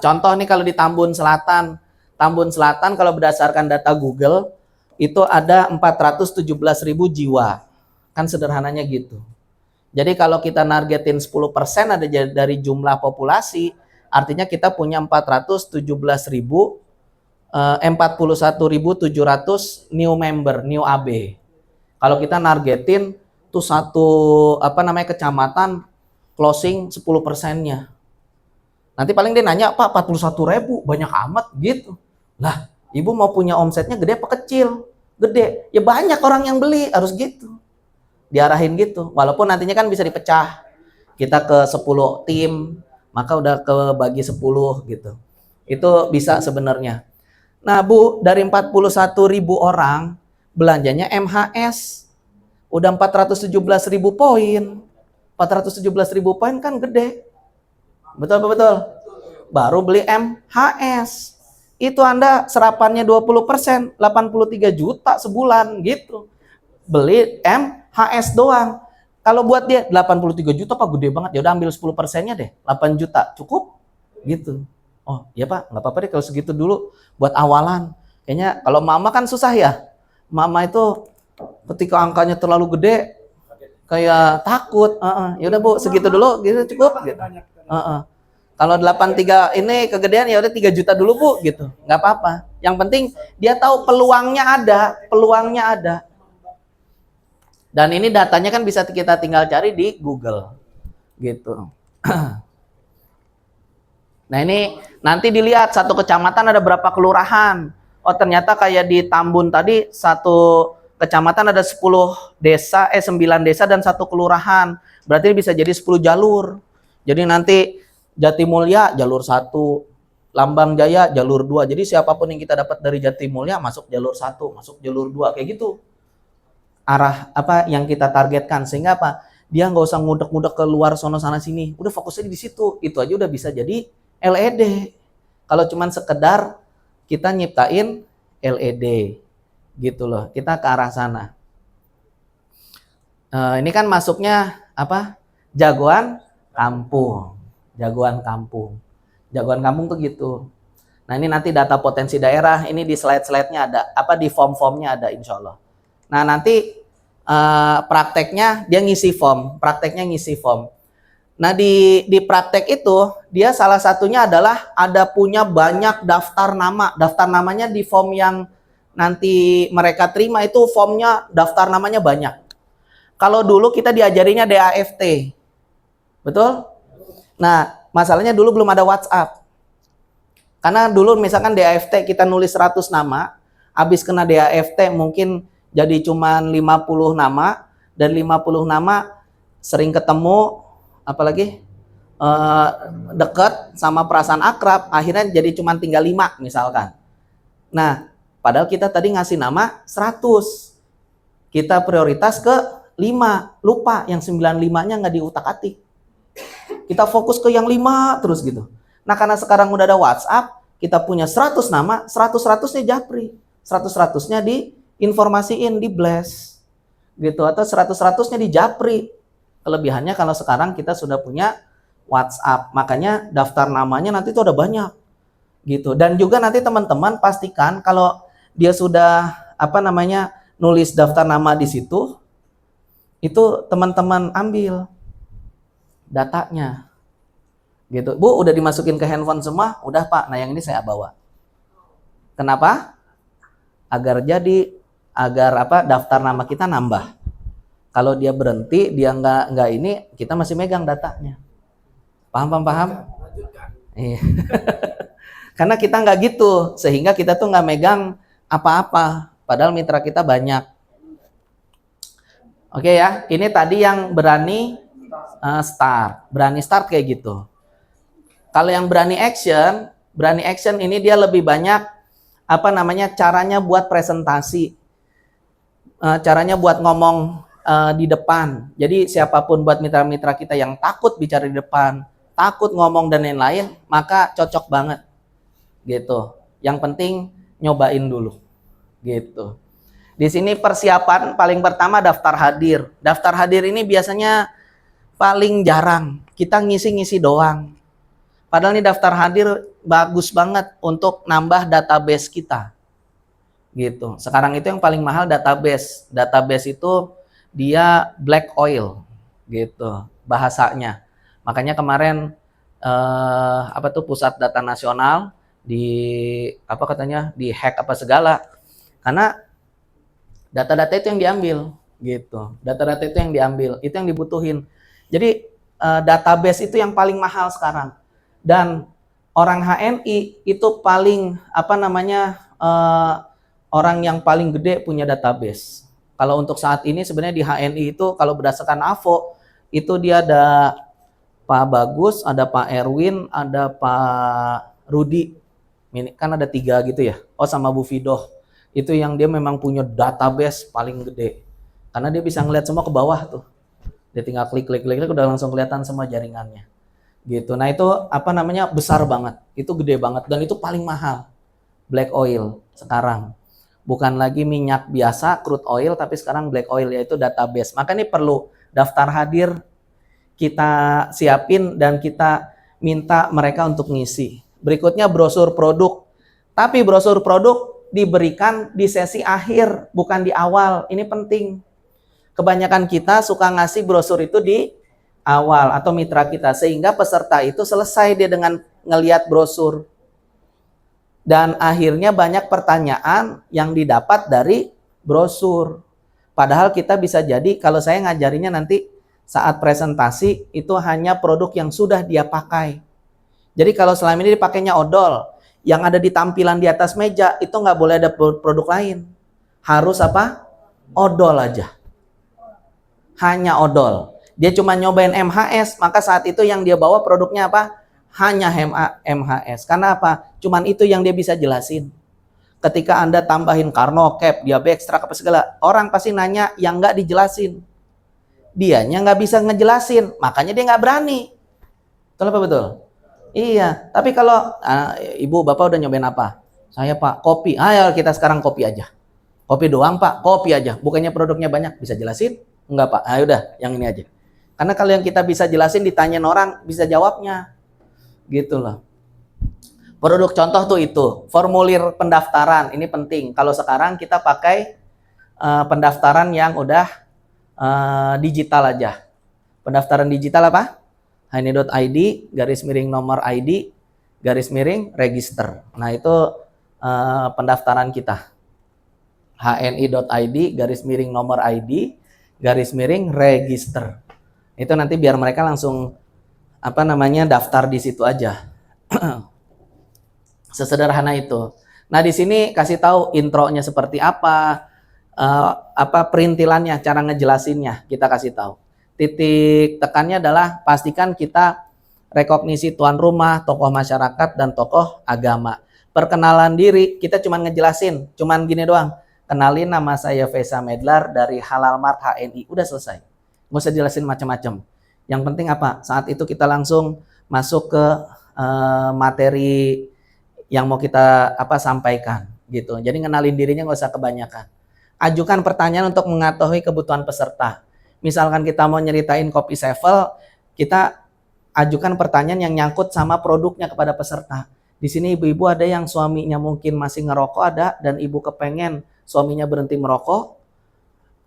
Contoh nih kalau di Tambun Selatan. Tambun Selatan kalau berdasarkan data Google itu ada 417.000 jiwa. Kan sederhananya gitu. Jadi kalau kita nargetin 10% ada dari jumlah populasi, artinya kita punya 41.700 new member, new AB. Kalau kita nargetin tuh satu kecamatan closing 10%-nya. Nanti paling dia nanya, Pak 41.000 banyak amat gitu. Lah, Ibu mau punya omsetnya gede apa kecil? Gede. Ya banyak orang yang beli, harus gitu. Diarahin gitu. Walaupun nantinya kan bisa dipecah. Kita ke 10 tim, maka udah kebagi 10 gitu. Itu bisa sebenarnya. Nah Bu, dari 41.000 orang, belanjanya MHS. Udah 417.000 poin. 417.000 poin kan gede. Betul. Baru beli MHS. Itu Anda serapannya 20%, 83 juta sebulan gitu. Beli MHS doang. Kalau buat dia 83 juta Pak gede banget. Ya udah ambil 10%-nya deh. 8 juta cukup gitu. Oh, iya Pak, nggak apa-apa deh kalau segitu dulu buat awalan. Kayaknya kalau mama kan susah ya. Mama itu ketika angkanya terlalu gede kayak takut. Ya udah Bu, segitu dulu gitu cukup gitu. Kalau 83 ini kegedean ya udah 3 juta dulu Bu gitu. Nggak apa-apa. Yang penting dia tahu peluangnya ada. Dan ini datanya kan bisa kita tinggal cari di Google. Gitu. Nah ini nanti dilihat satu kecamatan ada berapa kelurahan. Oh ternyata kayak di Tambun tadi satu kecamatan ada 10 desa, 9 desa dan 1 kelurahan. Berarti bisa jadi 10 jalur. Jadi nanti Jatimulya jalur 1, Lambang Jaya jalur 2. Jadi siapapun yang kita dapat dari Jatimulya masuk jalur 1, masuk jalur 2 kayak gitu. Arah yang kita targetkan sehingga dia nggak usah ngudek-ngudek keluar sono sana sini, udah fokusnya di situ, itu aja udah bisa jadi LED. Kalau cuman sekedar kita nyiptain LED gitu loh, kita ke arah sana. Ini kan masuknya jagoan kampung tuh gitu. Nah ini nanti data potensi daerah, ini di slide-slide-nya ada, di form-formnya ada insya Allah. Nah nanti prakteknya dia ngisi form, Nah, di praktek itu dia salah satunya adalah ada punya banyak daftar nama. Daftar namanya di form yang nanti mereka terima itu formnya daftar namanya banyak. Kalau dulu kita diajarinya DAFT. Betul? Nah, masalahnya dulu belum ada WhatsApp. Karena dulu misalkan DAFT kita nulis 100 nama, habis kena DAFT mungkin jadi cuman 50 nama, dan 50 nama sering ketemu, apalagi dekat sama perasaan akrab, akhirnya jadi cuman tinggal 5 misalkan. Nah, padahal kita tadi ngasih nama 100. Kita prioritas ke 5, lupa yang 95-nya nggak diutak-atik. Kita fokus ke yang 5 terus gitu. Nah, karena sekarang udah ada WhatsApp, kita punya 100 nama, 100-100-nya japri. 100-100-nya diinformasiin, di blast. Gitu, atau 100-100-nya di japri. Kelebihannya kalau sekarang kita sudah punya WhatsApp, makanya daftar namanya nanti itu ada banyak. Gitu. Dan juga nanti teman-teman pastikan kalau dia sudah nulis daftar nama di situ, itu teman-teman ambil datanya. Gitu. Bu, udah dimasukin ke handphone semua? Udah, Pak. Nah, yang ini saya bawa. Kenapa? Agar daftar nama kita nambah. Kalau dia berhenti, dia nggak ini, kita masih megang datanya. Paham? Iya. Karena kita nggak gitu, sehingga kita tuh nggak megang apa-apa. Padahal mitra kita banyak. Oke ya, ini tadi yang berani berani start kayak gitu. Kalau yang berani action ini dia lebih banyak caranya buat presentasi, caranya buat ngomong di depan. Jadi siapapun buat mitra-mitra kita yang takut bicara di depan, takut ngomong dan lain-lain, maka cocok banget gitu. Yang penting nyobain dulu gitu. Di sini persiapan paling pertama daftar hadir. Daftar hadir ini biasanya paling jarang, kita ngisi-ngisi doang. Padahal ini daftar hadir bagus banget untuk nambah database kita. Gitu. Sekarang itu yang paling mahal database. Database itu dia black oil gitu bahasanya. Makanya kemarin Pusat Data Nasional di hack apa segala. Karena data-data itu yang diambil gitu. Data-data itu yang diambil, itu yang dibutuhin. Jadi database itu yang paling mahal sekarang. Dan orang HNI itu paling orang yang paling gede punya database. Kalau untuk saat ini sebenarnya di HNI itu kalau berdasarkan AVO itu dia ada Pak Bagus, ada Pak Erwin, ada Pak Rudi. Kan ada 3 gitu ya. Oh, sama Bu Fidoh. Itu yang dia memang punya database paling gede. Karena dia bisa ngeliat semua ke bawah tuh. Dia tinggal klik udah langsung kelihatan semua jaringannya. Gitu. Nah, itu besar banget. Itu gede banget dan itu paling mahal. Black oil sekarang. Bukan lagi minyak biasa, crude oil, tapi sekarang black oil yaitu database. Maka ini perlu daftar hadir kita siapin dan kita minta mereka untuk ngisi. Berikutnya brosur produk. Tapi brosur produk diberikan di sesi akhir, bukan di awal. Ini penting. Kebanyakan kita suka ngasih brosur itu di awal atau mitra kita. Sehingga peserta itu selesai dia dengan ngelihat brosur. Dan akhirnya banyak pertanyaan yang didapat dari brosur. Padahal kita bisa jadi, kalau saya ngajarinya nanti saat presentasi, itu hanya produk yang sudah dia pakai. Jadi kalau selama ini dipakainya odol, yang ada di tampilan di atas meja, itu nggak boleh ada produk lain. Harus odol aja. Hanya odol. Dia cuma nyobain MHS, maka saat itu yang dia bawa produknya hanya MHS. Karena cuman itu yang dia bisa jelasin. Ketika Anda tambahin Carno, Cap, Diabex, Extra, apa segala, orang pasti nanya yang nggak dijelasin. Dianya nggak bisa ngejelasin, makanya dia nggak berani. Betul apa betul? Iya. Tapi kalau Ibu, Bapak udah nyobain apa? Saya Pak, kopi. Ayo kita sekarang kopi aja. Kopi doang Pak, kopi aja. Bukannya produknya banyak, bisa jelasin? Enggak Pak. Ayo udah, yang ini aja. Karena kalau yang kita bisa jelasin ditanyain orang, bisa jawabnya. Gitu loh. Produk contoh tuh itu, formulir pendaftaran, ini penting. Kalau sekarang kita pakai pendaftaran yang udah digital aja. Pendaftaran digital hni.id garis miring nomor ID garis miring register. Nah, itu pendaftaran kita. hni.id garis miring nomor ID garis miring register. Itu nanti biar mereka langsung daftar di situ aja. Sesederhana itu. Nah, di sini kasih tahu intronya seperti apa, perintilannya, cara ngejelasinnya kita kasih tahu. Titik tekannya adalah pastikan kita rekognisi tuan rumah, tokoh masyarakat, dan tokoh agama. Perkenalan diri, kita cuma ngejelasin, cuman gini doang. Kenalin, nama saya Vesa Medlar dari Halal Mart HNI. Udah selesai. Nggak usah jelasin macam-macam. Yang penting apa? Saat itu kita langsung masuk ke materi yang mau kita sampaikan gitu. Jadi ngenalin dirinya nggak usah kebanyakan. Ajukan pertanyaan untuk mengetahui kebutuhan peserta. Misalkan kita mau nyeritain kopi sevel, kita ajukan pertanyaan yang nyangkut sama produknya kepada peserta. Di sini ibu-ibu ada yang suaminya mungkin masih ngerokok ada, dan ibu kepengen suaminya berhenti merokok,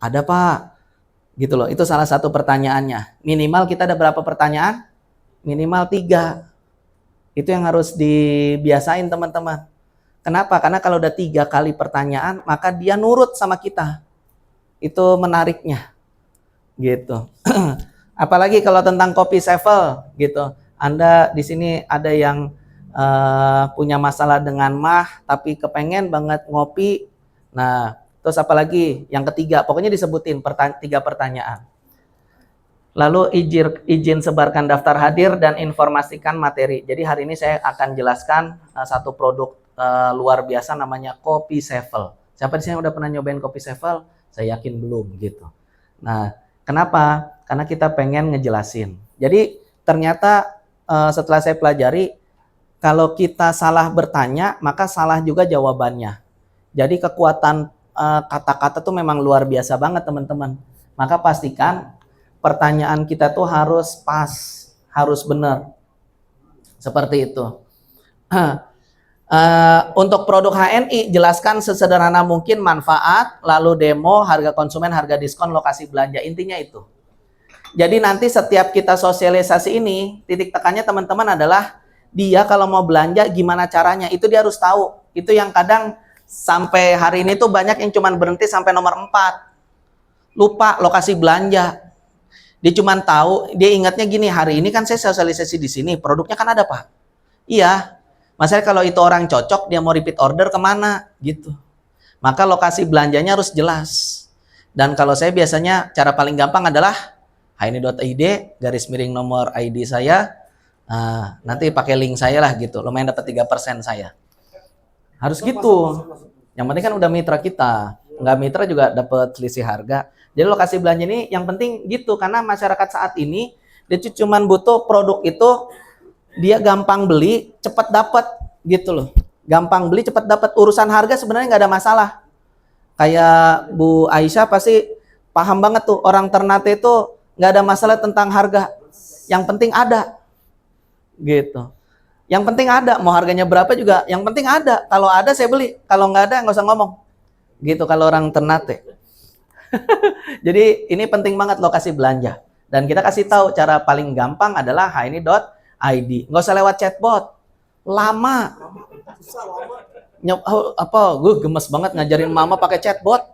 ada Pak. Gitu loh, itu salah satu pertanyaannya. Minimal kita ada berapa pertanyaan? Minimal 3. Itu yang harus dibiasain teman-teman. Kenapa? Karena kalau udah 3 kali pertanyaan, maka dia nurut sama kita. Itu menariknya. Gitu. Apalagi kalau tentang kopi sevel gitu. Anda di sini ada yang punya masalah dengan tapi kepengen banget ngopi. Nah, terus apalagi yang ketiga, pokoknya disebutin 3 pertanyaan. Lalu izin sebarkan daftar hadir dan informasikan materi. Jadi hari ini saya akan jelaskan satu produk luar biasa namanya kopi sevel. Siapa di sini udah pernah nyobain kopi sevel? Saya yakin belum gitu. Nah, kenapa? Karena kita pengen ngejelasin. Jadi ternyata setelah saya pelajari, kalau kita salah bertanya, maka salah juga jawabannya. Jadi kekuatan kata-kata tuh memang luar biasa banget teman-teman. Maka pastikan pertanyaan kita tuh harus pas, harus benar. Seperti itu. Untuk produk HNI, jelaskan sesederhana mungkin manfaat, lalu demo, harga konsumen, harga diskon, lokasi belanja. Intinya itu. Jadi nanti setiap kita sosialisasi ini, titik tekannya teman-teman adalah dia kalau mau belanja gimana caranya. Itu dia harus tahu. Itu yang kadang sampai hari ini tuh banyak yang cuman berhenti sampai nomor 4. Lupa lokasi belanja. Dia cuma tahu, dia ingatnya gini, hari ini kan saya sosialisasi di sini, produknya kan ada Pak. Iya, masalahnya kalau itu orang cocok, dia mau repeat order kemana gitu. Maka lokasi belanjanya harus jelas. Dan kalau saya biasanya cara paling gampang adalah hni.id garis miring nomor ID saya. Nah, nanti pakai link saya lah gitu, lumayan dapat 3% saya. Harus gitu. Yang penting kan udah mitra kita, nggak mitra juga dapat selisih harga. Jadi lokasi belanja ini yang penting gitu, karena masyarakat saat ini dia cuma butuh produk itu, dia gampang beli, cepat dapat gitu loh. Gampang beli, cepat dapat. Urusan harga sebenarnya nggak ada masalah. Kayak Bu Aisyah pasti paham banget tuh, orang Ternate itu nggak ada masalah tentang harga. Yang penting ada, gitu. Yang penting ada, mau harganya berapa juga, yang penting ada. Kalau ada saya beli, kalau nggak ada nggak usah ngomong. Gitu kalau orang Ternate. Jadi ini penting banget lokasi belanja. Dan kita kasih tahu cara paling gampang adalah hni.id. Nggak usah lewat chatbot. Lama. Gue gemes banget ngajarin mama pakai chatbot.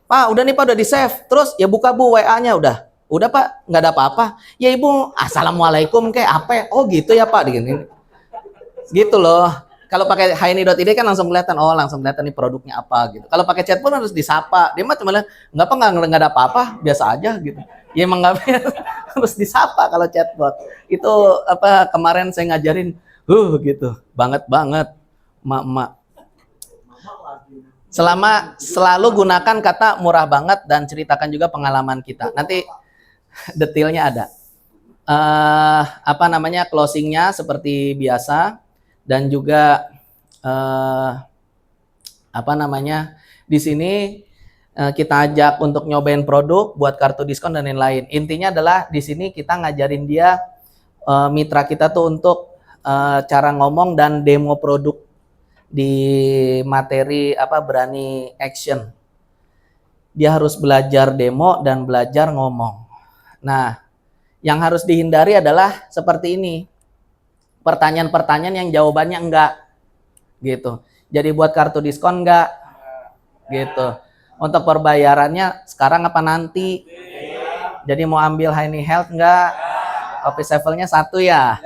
Pak, udah nih Pak, udah di save. Terus ya buka Bu WA-nya udah. Udah Pak, nggak ada apa-apa. Ya Ibu, assalamualaikum kayak apa? Oh gitu ya Pak. Gitu loh. Kalau pakai hni.id kan langsung kelihatan, langsung kelihatan nih produknya apa gitu. Kalau pakai chatbot harus disapa. Dia mah cuma nggak ada apa-apa, biasa aja gitu. Ya emang nggak harus disapa kalau chatbot. Itu kemarin saya ngajarin, gitu, banget mak. Selalu gunakan kata murah banget dan ceritakan juga pengalaman kita. Nanti detailnya ada. Closingnya seperti biasa. Dan juga di sini kita ajak untuk nyobain produk buat kartu diskon dan lain-lain. Intinya adalah di sini kita ngajarin dia, mitra kita tuh untuk cara ngomong dan demo produk di materi berani action. Dia harus belajar demo dan belajar ngomong. Nah, Yang harus dihindari adalah seperti ini. Pertanyaan-pertanyaan yang jawabannya enggak. Gitu. Jadi buat kartu diskon enggak? Gitu. Untuk perbayarannya sekarang apa nanti? Jadi mau ambil Honey Health enggak? Kopi Sevelnya 1 ya?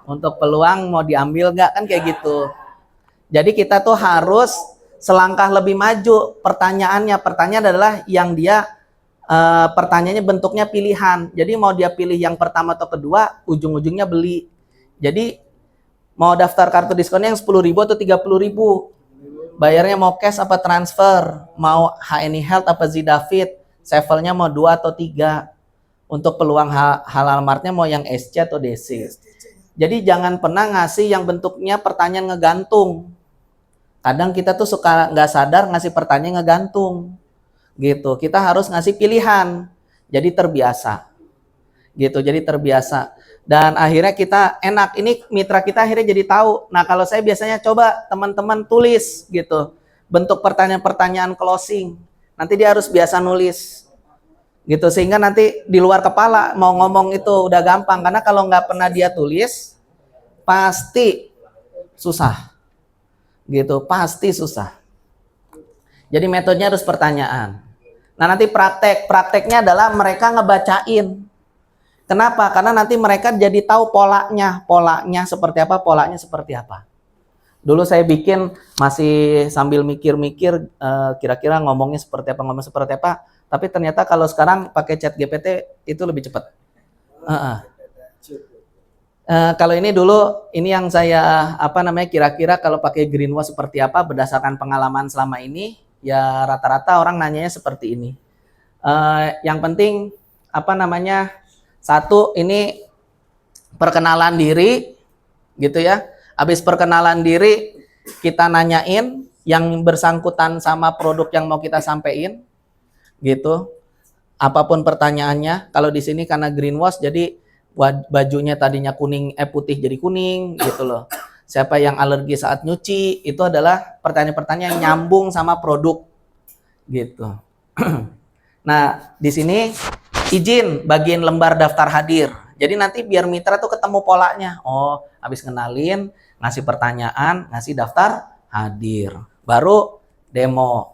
Untuk peluang mau diambil enggak? Kan kayak gitu. Jadi kita tuh harus selangkah lebih maju pertanyaannya. Pertanyaan adalah yang dia pertanyaannya bentuknya pilihan. Jadi mau dia pilih yang pertama atau kedua, ujung-ujungnya beli. Jadi mau daftar kartu diskonnya yang 10.000 atau 30.000. Bayarnya mau cash apa transfer? Mau HNI Health apa Zidafit? Sevelnya mau 2 atau 3. Untuk peluang halal martnya mau yang SC atau DC. Jadi jangan pernah ngasih yang bentuknya pertanyaan ngegantung. Kadang kita tuh suka nggak sadar ngasih pertanyaan ngegantung. Gitu. Kita harus ngasih pilihan. Jadi terbiasa. Gitu. Jadi terbiasa. Dan akhirnya kita enak. Ini mitra kita akhirnya jadi tahu. Nah, kalau saya biasanya coba teman-teman tulis gitu. Bentuk pertanyaan-pertanyaan closing. Nanti dia harus biasa nulis. Gitu. Sehingga nanti di luar kepala mau ngomong itu udah gampang. Karena kalau nggak pernah dia tulis, pasti susah. Gitu. Pasti susah. Jadi metodenya harus pertanyaan. Nah, nanti prakteknya adalah mereka ngebacain. Kenapa? Karena nanti mereka jadi tahu polanya seperti apa. Dulu saya bikin masih sambil mikir-mikir kira-kira ngomongnya seperti apa. Tapi ternyata kalau sekarang pakai chat GPT itu lebih cepat. Kalau ini dulu, ini yang saya kira-kira kalau pakai greenwash seperti apa berdasarkan pengalaman selama ini. Ya rata-rata orang nanyanya seperti ini. Yang penting satu ini perkenalan diri, gitu ya. Habis perkenalan diri kita nanyain yang bersangkutan sama produk yang mau kita sampaikan, gitu. Apapun pertanyaannya. Kalau di sini karena greenwash, jadi bajunya tadinya putih jadi kuning, gitu loh. Siapa yang alergi saat nyuci, itu adalah pertanyaan-pertanyaan yang nyambung sama produk. Gitu. Nah, di sini izin bagian lembar daftar hadir. Jadi nanti biar mitra tuh ketemu polanya. Oh, habis ngenalin, ngasih pertanyaan, ngasih daftar hadir. Baru demo.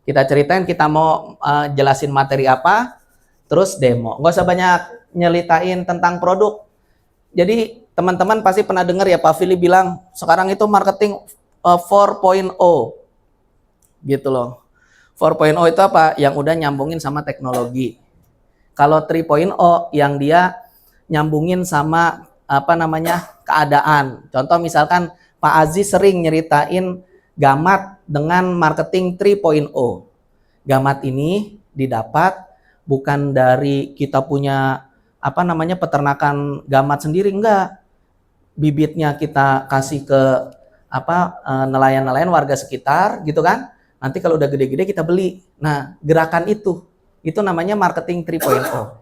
Kita ceritain kita mau jelasin materi apa, terus demo. Nggak usah banyak nyelitain tentang produk. Jadi teman-teman pasti pernah dengar ya Pak Fili bilang sekarang itu marketing 4.0 gitu loh. 4.0 itu apa? Yang udah nyambungin sama teknologi. Kalau 3.0 yang dia nyambungin sama keadaan. Contoh misalkan Pak Aziz sering nyeritain Gamat dengan marketing 3.0. Gamat ini didapat bukan dari kita punya peternakan gamat sendiri, enggak. Bibitnya kita kasih ke nelayan-nelayan warga sekitar gitu kan. Nanti kalau udah gede-gede kita beli. Nah, gerakan itu namanya marketing 3.0.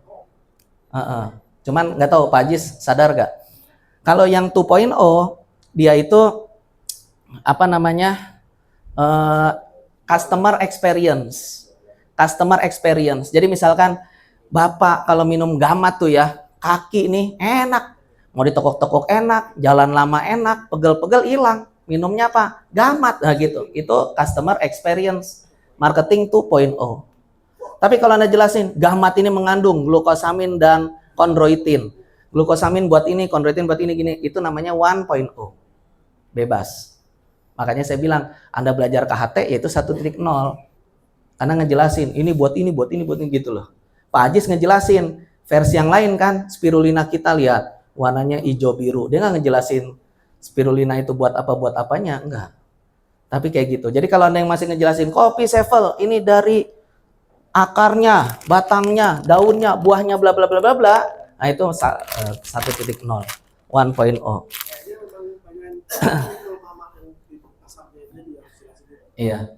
Cuman nggak tahu Pak Ajis sadar nggak? Kalau yang 2.0 dia itu customer experience. Customer experience. Jadi misalkan Bapak kalau minum Gamat tuh ya, kaki nih enak. Mau ditekuk-tekuk enak, jalan lama enak, pegel-pegel hilang. Minumnya apa? Gamat. Nah gitu. Itu customer experience. Marketing 2.0. Tapi kalau Anda jelasin, Gamat ini mengandung glukosamin dan kondroitin. Glukosamin buat ini, kondroitin buat ini, gini. Itu namanya 1.0. Bebas. Makanya saya bilang, Anda belajar KHT yaitu 1.0. Karena ngejelasin, ini buat ini gitu loh. Pak Ajis ngejelasin versi yang lain kan, spirulina kita lihat warnanya hijau biru. Dia nggak ngejelasin spirulina itu buat apanya, enggak. Tapi kayak gitu. Jadi kalau Anda yang masih ngejelasin kopi Sevel ini dari akarnya, batangnya, daunnya, buahnya, bla bla bla bla bla, nah itu 1.0, 1.0. Iya.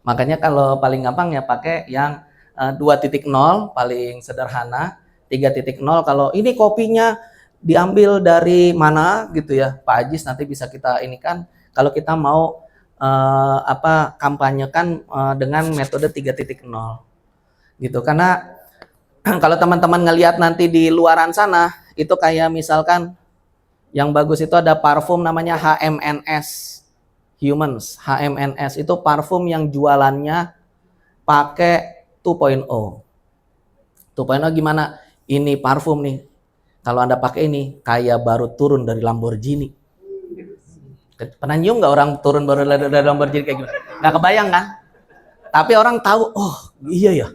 Makanya kalau paling gampang ya pakai yang 2.0 paling sederhana, 3.0 kalau ini kopinya diambil dari mana gitu ya, Pak Ajis nanti bisa kita ini kan kalau kita mau kampanyekan dengan metode 3.0 gitu. Karena Kalau teman-teman ngelihat nanti di luaran sana, itu kayak misalkan yang bagus itu ada parfum namanya HMNS. Humans, HMNS itu parfum yang jualannya pakai 2.0. 2.0 gimana? Ini parfum nih. Kalau Anda pakai ini, kayak baru turun dari Lamborghini. Pernah nyium nggak orang turun baru dari Lamborghini kayak gimana? Nggak kebayang kan? Tapi orang tahu, oh iya ya.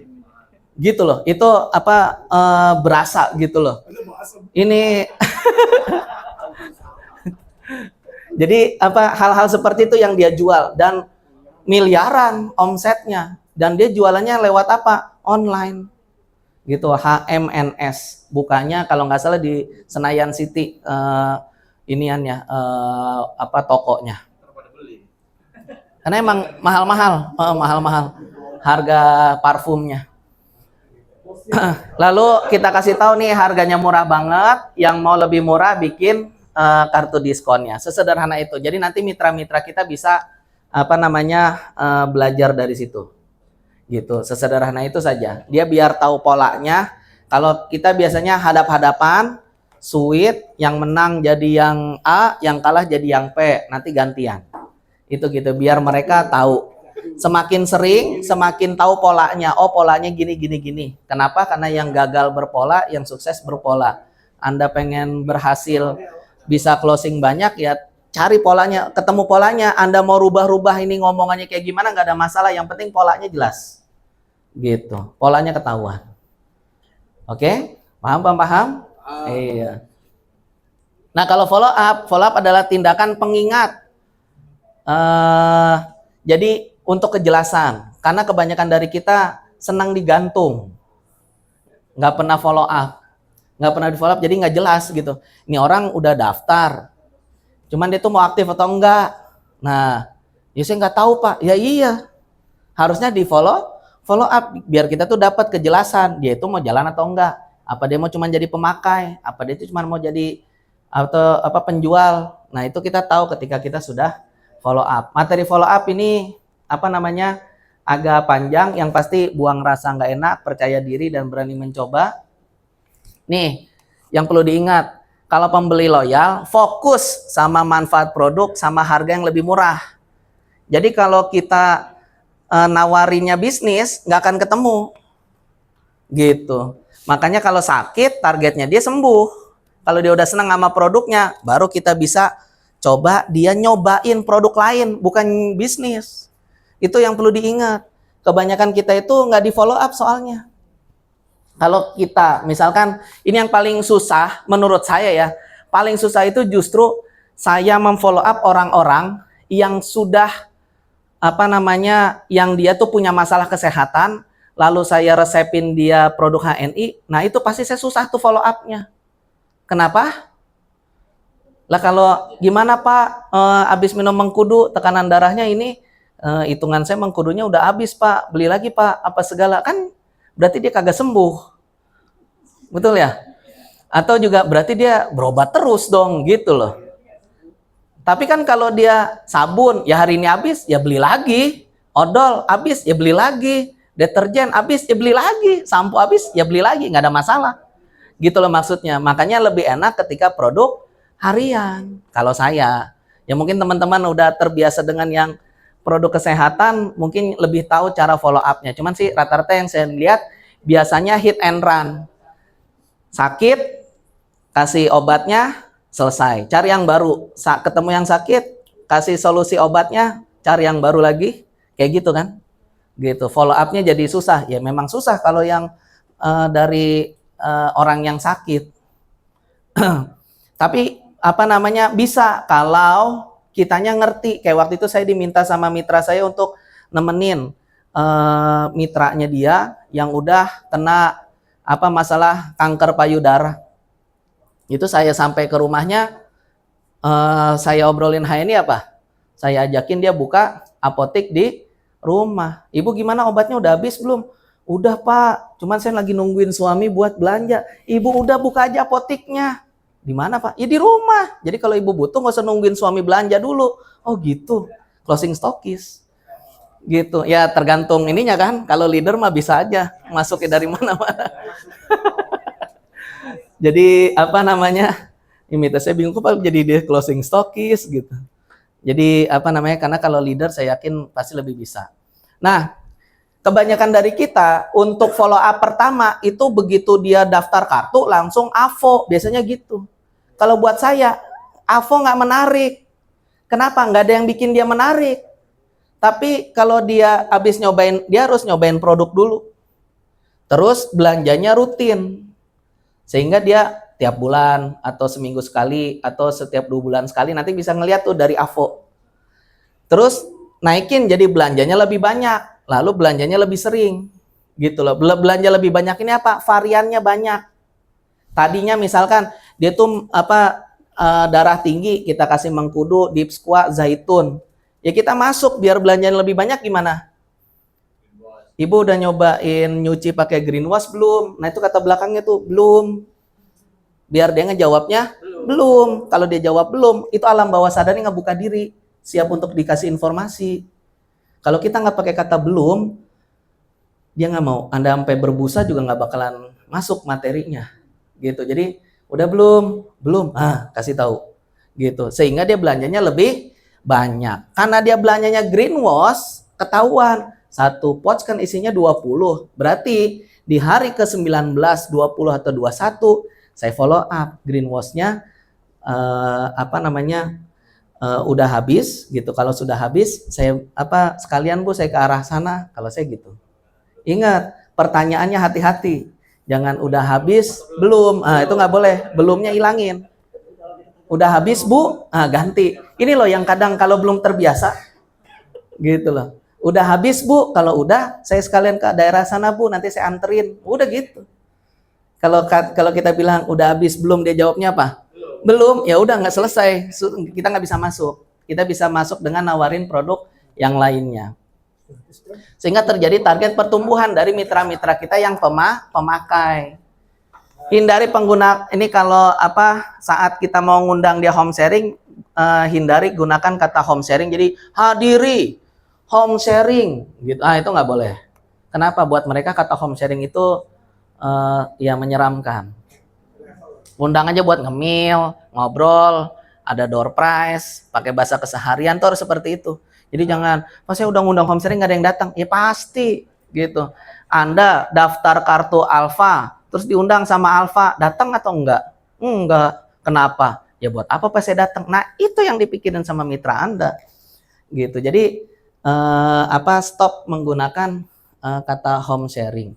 Gitu loh, itu apa berasa gitu loh. Ini jadi apa hal-hal seperti itu yang dia jual dan miliaran omsetnya dan dia jualannya lewat apa? Online. Gitu, HMNS. Bukanya kalau nggak salah di Senayan City iniannya apa tokonya. Karena emang mahal-mahal harga parfumnya. Lalu kita kasih tahu nih harganya murah banget, yang mau lebih murah bikin kartu diskonnya. Sesederhana itu. Jadi nanti mitra-mitra kita bisa apa namanya belajar dari situ. Gitu. Sesederhana itu saja. Dia biar tahu polanya. Kalau kita biasanya hadap-hadapan, sweet, yang menang jadi yang A, yang kalah jadi yang P, nanti gantian. Itu gitu biar mereka tahu. Semakin sering, semakin tahu polanya. Oh, polanya gini. Kenapa? Karena yang gagal berpola, yang sukses berpola. Anda pengen berhasil bisa closing banyak, ya cari polanya, ketemu polanya. Anda mau rubah-rubah ini ngomongannya kayak gimana, nggak ada masalah. Yang penting polanya jelas. Gitu. Polanya ketahuan. Oke? Paham? Iya. Nah, kalau follow up adalah tindakan pengingat. Jadi untuk kejelasan, karena kebanyakan dari kita senang digantung, nggak pernah follow up, jadi nggak jelas gitu. Ini orang udah daftar, cuman dia tuh mau aktif atau enggak. Nah, ya saya nggak tahu Pak. Ya iya, harusnya di follow up biar kita tuh dapat kejelasan dia itu mau jalan atau enggak. Apa dia mau cuma jadi pemakai, apa dia itu cuma mau jadi atau apa penjual. Nah itu kita tahu ketika kita sudah follow up. Materi follow up ini apa namanya agak panjang, yang pasti buang rasa nggak enak, percaya diri dan berani mencoba. Nih yang perlu diingat, kalau pembeli loyal fokus sama manfaat produk sama harga yang lebih murah. Jadi kalau kita nawarinya bisnis nggak akan ketemu gitu. Makanya kalau sakit targetnya dia sembuh. Kalau dia udah senang sama produknya, baru kita bisa coba dia nyobain produk lain, bukan bisnis. Itu yang perlu diingat. Kebanyakan kita itu nggak di follow up soalnya. Kalau kita, misalkan, ini yang paling susah menurut saya ya. Paling susah itu justru saya memfollow up orang-orang yang sudah, apa namanya, yang dia tuh punya masalah kesehatan, lalu saya resepin dia produk HNI, nah itu pasti saya susah tuh follow up-nya. Kenapa? Lah kalau gimana Pak, habis minum mengkudu, tekanan darahnya ini, hitungan saya mengkudunya udah habis Pak, beli lagi Pak, apa segala, kan berarti dia kagak sembuh. Betul ya? Atau juga berarti dia berobat terus dong, gitu loh. Tapi kan kalau dia sabun, ya hari ini habis, ya beli lagi. Odol habis, ya beli lagi. Deterjen habis, ya beli lagi. Sampo habis, ya beli lagi, nggak ada masalah. Gitu loh maksudnya. Makanya lebih enak ketika produk harian. Kalau saya, ya mungkin teman-teman udah terbiasa dengan yang produk kesehatan, mungkin lebih tahu cara follow up-nya. Cuman sih rata-rata yang saya lihat biasanya hit and run. Sakit, kasih obatnya, selesai. Cari yang baru. Ketemu yang sakit, kasih solusi obatnya, cari yang baru lagi. Kayak gitu kan. Gitu. Follow up-nya jadi susah. Ya memang susah kalau yang dari orang yang sakit. Tapi apa namanya bisa kalau kitanya ngerti. Kayak waktu itu saya diminta sama mitra saya untuk nemenin mitranya dia yang udah kena apa masalah kanker payudara. Itu saya sampai ke rumahnya, saya obrolin ini apa? Saya ajakin dia buka apotek di rumah. Ibu gimana, obatnya udah habis belum? Udah Pak, cuman saya lagi nungguin suami buat belanja. Ibu udah buka aja apoteknya. Di mana Pak? Ya di rumah. Jadi kalau ibu butuh nggak usah nungguin suami belanja dulu. Oh gitu, closing stokis. Gitu. Ya tergantung ininya kan. Kalau leader mah bisa aja masuknya dari mana-mana. Jadi apa namanya? Ini saya bingung kok jadi dia closing stockist gitu. Jadi apa namanya? Karena kalau leader saya yakin pasti lebih bisa. Nah, kebanyakan dari kita untuk follow up pertama itu begitu dia daftar kartu langsung AVO, biasanya gitu. Kalau buat saya, AVO nggak menarik. Kenapa? Nggak ada yang bikin dia menarik. Tapi kalau dia habis nyobain, dia harus nyobain produk dulu. Terus belanjanya rutin. Sehingga dia tiap bulan atau seminggu sekali atau setiap 2 bulan sekali nanti bisa ngeliat tuh dari AVO. Terus naikin jadi belanjanya lebih banyak, lalu belanjanya lebih sering. Gitu loh. Belanja lebih banyak ini apa? Variannya banyak. Tadinya misalkan dia tuh darah tinggi, kita kasih mengkudu, deep squat, zaitun. Ya kita masuk biar belanjanya lebih banyak gimana? Ibu udah nyobain nyuci pakai green wash belum? Nah itu kata belakangnya tuh belum. Biar dia ngejawabnya belum. Kalau dia jawab belum, itu alam bawah sadarnya ngebuka diri, siap untuk dikasih informasi. Kalau kita nggak pakai kata belum, dia nggak mau. Anda sampai berbusa juga nggak bakalan masuk materinya, gitu. Jadi udah belum, kasih tahu, gitu. Sehingga dia belanjanya lebih banyak. Karena dia belanjanya green wash, ketahuan. Satu pouch kan isinya 20. Berarti di hari ke-19, 20 atau 21 saya follow up green wash-nya udah habis gitu. Kalau sudah habis saya sekalian Bu saya ke arah sana kalau saya gitu. Ingat, pertanyaannya hati-hati. Jangan udah habis belum. Itu nggak boleh. Belumnya hilangin. Udah habis Bu, ganti. Ini loh yang kadang kalau belum terbiasa gitu loh. Udah habis Bu, kalau udah saya sekalian ke daerah sana Bu, nanti saya anterin. Udah gitu. Kalau kita bilang udah habis belum, dia jawabnya apa? Belum. Ya udah nggak selesai. Kita nggak bisa masuk. Kita bisa masuk dengan nawarin produk yang lainnya. Sehingga terjadi target pertumbuhan dari mitra-mitra kita yang pemakai. Hindari pengguna ini kalau saat kita mau ngundang dia home sharing, hindari gunakan kata home sharing. Jadi hadiri home sharing gitu. Itu nggak boleh. Kenapa? Buat mereka kata home sharing itu ya menyeramkan. Undang aja buat ngemil, ngobrol, ada door prize, pakai bahasa keseharian tuh harus seperti itu. Jadi jangan, pas saya udah ngundang home sharing nggak ada yang datang. Ya pasti gitu. Anda daftar kartu Alfa, terus diundang sama Alfa, datang atau enggak? Enggak. Kenapa? Ya buat apa pas saya datang? Nah itu yang dipikirin sama mitra Anda. Gitu. Jadi stop menggunakan kata home sharing.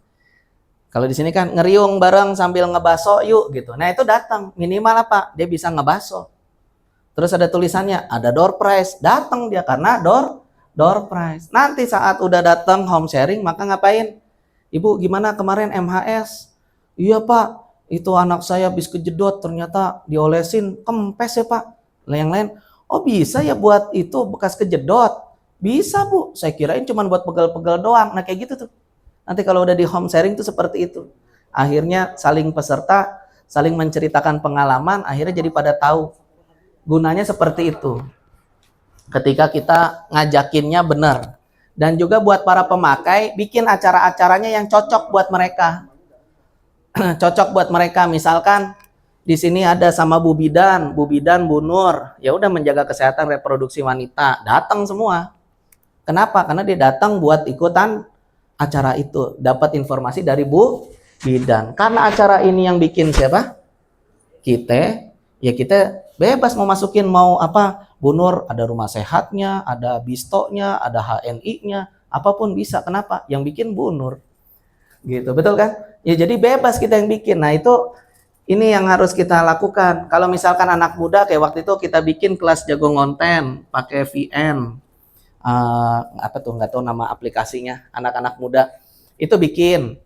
Kalau di sini kan ngeriung bareng sambil ngebaso yuk gitu. Nah itu datang minimal apa? Dia bisa ngebaso. Terus ada tulisannya ada door prize, datang dia karena door prize. Nanti saat udah datang home sharing maka ngapain? Ibu gimana kemarin MHS? Iya Pak, itu anak saya habis kejedot ternyata diolesin kempes ya Pak. Yang lain, oh bisa ya buat itu bekas kejedot. Bisa Bu, saya kirain cuma buat pegel-pegel doang. Nah kayak gitu tuh. Nanti kalau udah di home sharing tuh seperti itu. Akhirnya saling peserta, saling menceritakan pengalaman, akhirnya jadi pada tahu. Gunanya seperti itu. Ketika kita ngajakinnya benar. Dan juga buat para pemakai, bikin acara-acaranya yang cocok buat mereka. Cocok buat mereka, misalkan di sini ada sama Bu Bidan, Bu Nur, ya udah menjaga kesehatan reproduksi wanita, datang semua. Kenapa? Karena dia datang buat ikutan acara itu, dapat informasi dari Bu Bidan. Karena acara ini yang bikin siapa? Kita, ya kita bebas mau masukin mau apa. Bu Nur ada rumah sehatnya, ada bistonya, ada HNI-nya, apapun bisa. Kenapa? Yang bikin Bu Nur. Gitu, betul kan? Ya jadi bebas kita yang bikin. Nah itu ini yang harus kita lakukan. Kalau misalkan anak muda kayak waktu itu kita bikin kelas jago ngonten pakai VN. Nggak tahu nama aplikasinya, anak-anak muda itu bikin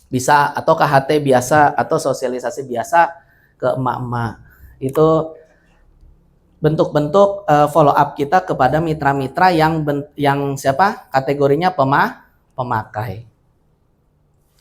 bisa, atau KHT biasa atau sosialisasi biasa ke emak-emak. Itu bentuk-bentuk follow up kita kepada mitra-mitra yang siapa kategorinya pemakai.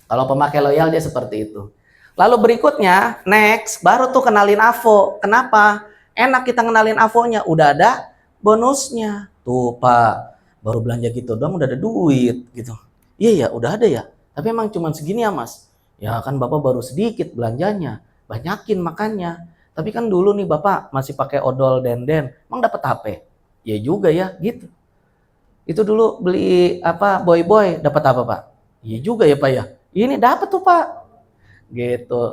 Kalau pemakai loyal dia seperti itu. Lalu berikutnya next baru tuh kenalin AVO. Kenapa? Enak kita kenalin AVO-nya, udah ada bonusnya. Tuh Pak, baru belanja gitu doang udah ada duit gitu. Iya ya, udah ada ya. Tapi emang cuma segini ya Mas. Ya kan Bapak baru sedikit belanjanya, banyakin makannya. Tapi kan dulu nih Bapak masih pakai odol denden, emang dapat HP? Ya juga ya, gitu. Itu dulu beli apa boy-boy dapat apa Pak? Iya juga ya Pak ya. Ini dapat tuh Pak. Gitu.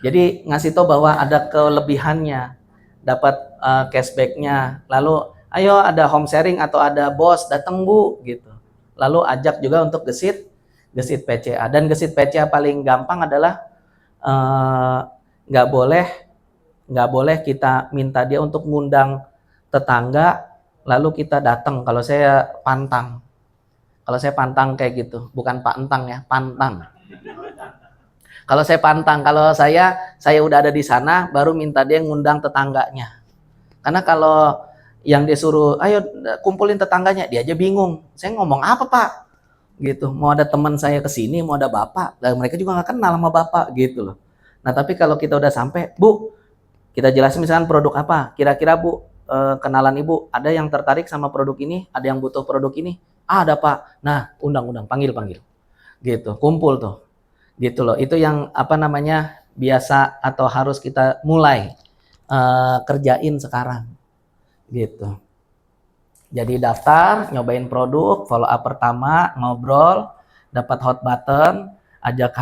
Jadi ngasih tahu bahwa ada kelebihannya, dapat cashbacknya. Lalu ayo ada home sharing atau ada bos datang Bu gitu. Lalu ajak juga untuk gesit PCA, dan gesit PCA paling gampang adalah eh, nggak boleh kita minta dia untuk ngundang tetangga lalu kita datang. Kalau saya pantang kayak gitu, bukan Pak Entang ya, pantang. Kalau saya udah ada di sana baru minta dia ngundang tetangganya. Karena kalau yang dia suruh ayo kumpulin tetangganya, dia aja bingung. Saya ngomong apa Pak? Gitu. Mau ada teman saya ke sini, mau ada Bapak, dan mereka juga nggak kenal sama Bapak gitu loh. Nah, tapi kalau kita udah sampai, Bu, kita jelasin misalkan produk apa. Kira-kira Bu, kenalan Ibu, ada yang tertarik sama produk ini, ada yang butuh produk ini? Ah, ada Pak. Nah, undang-undang, panggil-panggil. Gitu, kumpul tuh. Gitu loh. Itu yang apa namanya biasa atau harus kita mulai kerjain sekarang. Gitu. Jadi daftar, nyobain produk, follow up pertama, ngobrol, dapat hot button, ajak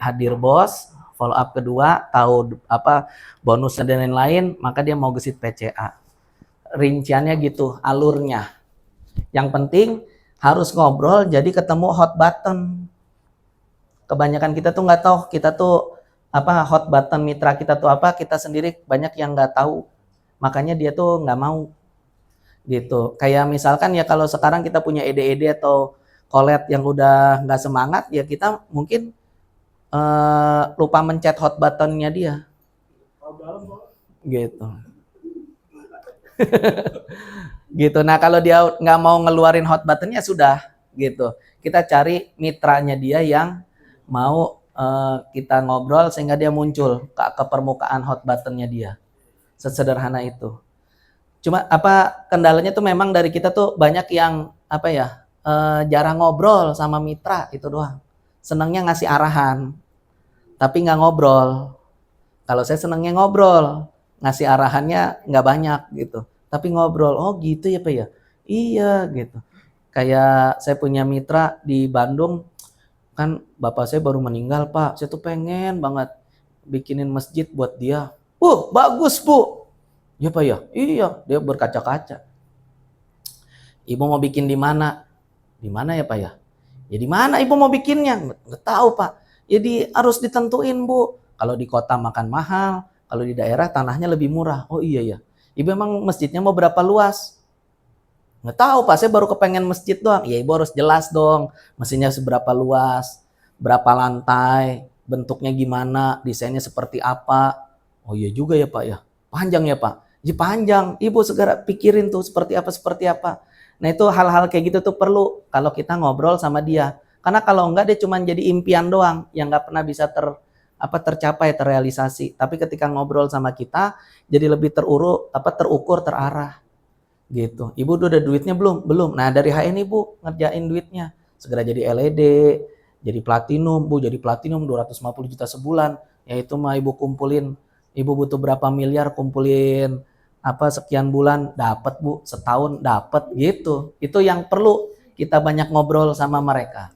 hadir bos, follow up kedua, tahu apa bonusnya dan lain-lain, maka dia mau gesit PCA. Rinciannya gitu, alurnya. Yang penting harus ngobrol, jadi ketemu hot button. Kebanyakan kita tuh nggak tahu, kita tuh apa hot button mitra kita tuh apa, kita sendiri banyak yang nggak tahu. Makanya dia tuh nggak mau. Gitu. Kayak misalkan ya kalau sekarang kita punya ide-ide atau collab yang udah nggak semangat, ya kita mungkin lupa mencet hot buttonnya dia. Gitu. Gitu. Nah kalau dia nggak mau ngeluarin hot buttonnya sudah. Gitu. Kita cari mitranya dia yang mau kita ngobrol sehingga dia muncul ke permukaan hot buttonnya dia. Sesederhana itu. Cuma apa kendalanya tuh memang dari kita tuh banyak yang apa ya jarang ngobrol sama mitra itu doang. Senangnya ngasih arahan, tapi nggak ngobrol. Kalau saya senangnya ngobrol, ngasih arahannya nggak banyak gitu. Tapi ngobrol, oh gitu ya Pak ya? Iya gitu. Kayak saya punya mitra di Bandung, kan bapak saya baru meninggal Pak. Saya tuh pengen banget bikinin masjid buat dia. Bagus Bu. Ya Pak ya? Iya, dia berkaca-kaca. Ibu mau bikin di mana? Di mana ya Pak ya? Ya di mana Ibu mau bikinnya? Nggak tahu Pak. Jadi harus ditentuin Bu. Kalau di kota makan mahal, kalau di daerah tanahnya lebih murah. Oh iya ya. Ibu emang masjidnya mau berapa luas? Nggak tahu Pak, saya baru kepengen masjid doang. Ya Ibu harus jelas dong, mesinnya seberapa luas, berapa lantai, bentuknya gimana, desainnya seperti apa. Oh iya juga ya Pak ya. Panjang ya Pak. Ya panjang, Ibu segera pikirin tuh seperti apa. Nah itu hal-hal kayak gitu tuh perlu kalau kita ngobrol sama dia. Karena kalau enggak dia cuma jadi impian doang yang nggak pernah bisa tercapai, terrealisasi. Tapi ketika ngobrol sama kita jadi lebih terukur, terarah. Gitu. Ibu udah duitnya belum? Belum. Nah dari HN Ibu ngerjain duitnya. Segera jadi LED, jadi platinum, Bu jadi platinum 250 juta sebulan. Ya itu mah Ibu kumpulin. Ibu butuh berapa miliar kumpulin sekian bulan dapat Bu, setahun dapat gitu. Itu yang perlu kita banyak ngobrol sama mereka.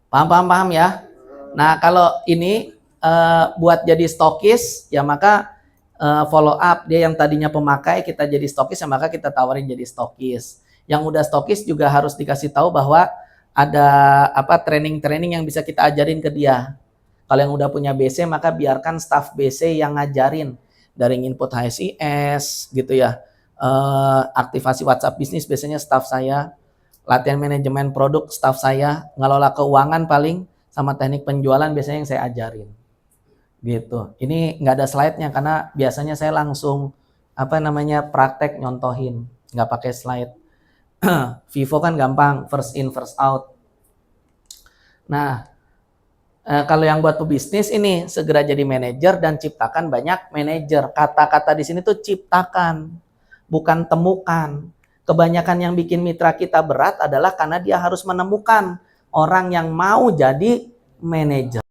Paham ya? Nah, kalau ini buat jadi stokis ya maka follow up dia yang tadinya pemakai kita jadi stokis ya maka kita tawarin jadi stokis. Yang udah stokis juga harus dikasih tahu bahwa ada training-training yang bisa kita ajarin ke dia. Kalau yang udah punya BC maka biarkan staff BC yang ngajarin dari input HSIS gitu ya. Aktivasi WhatsApp bisnis biasanya staff saya, latihan manajemen produk staff saya, ngelola keuangan paling sama teknik penjualan biasanya yang saya ajarin. Gitu. Ini nggak ada slide-nya karena biasanya saya langsung praktek nyontohin, nggak pakai slide. Vivo kan gampang, first in first out. Nah, kalau yang buat pebisnis ini segera jadi manajer dan ciptakan banyak manajer. Kata-kata di sini tuh ciptakan, bukan temukan. Kebanyakan yang bikin mitra kita berat adalah karena dia harus menemukan orang yang mau jadi manajer.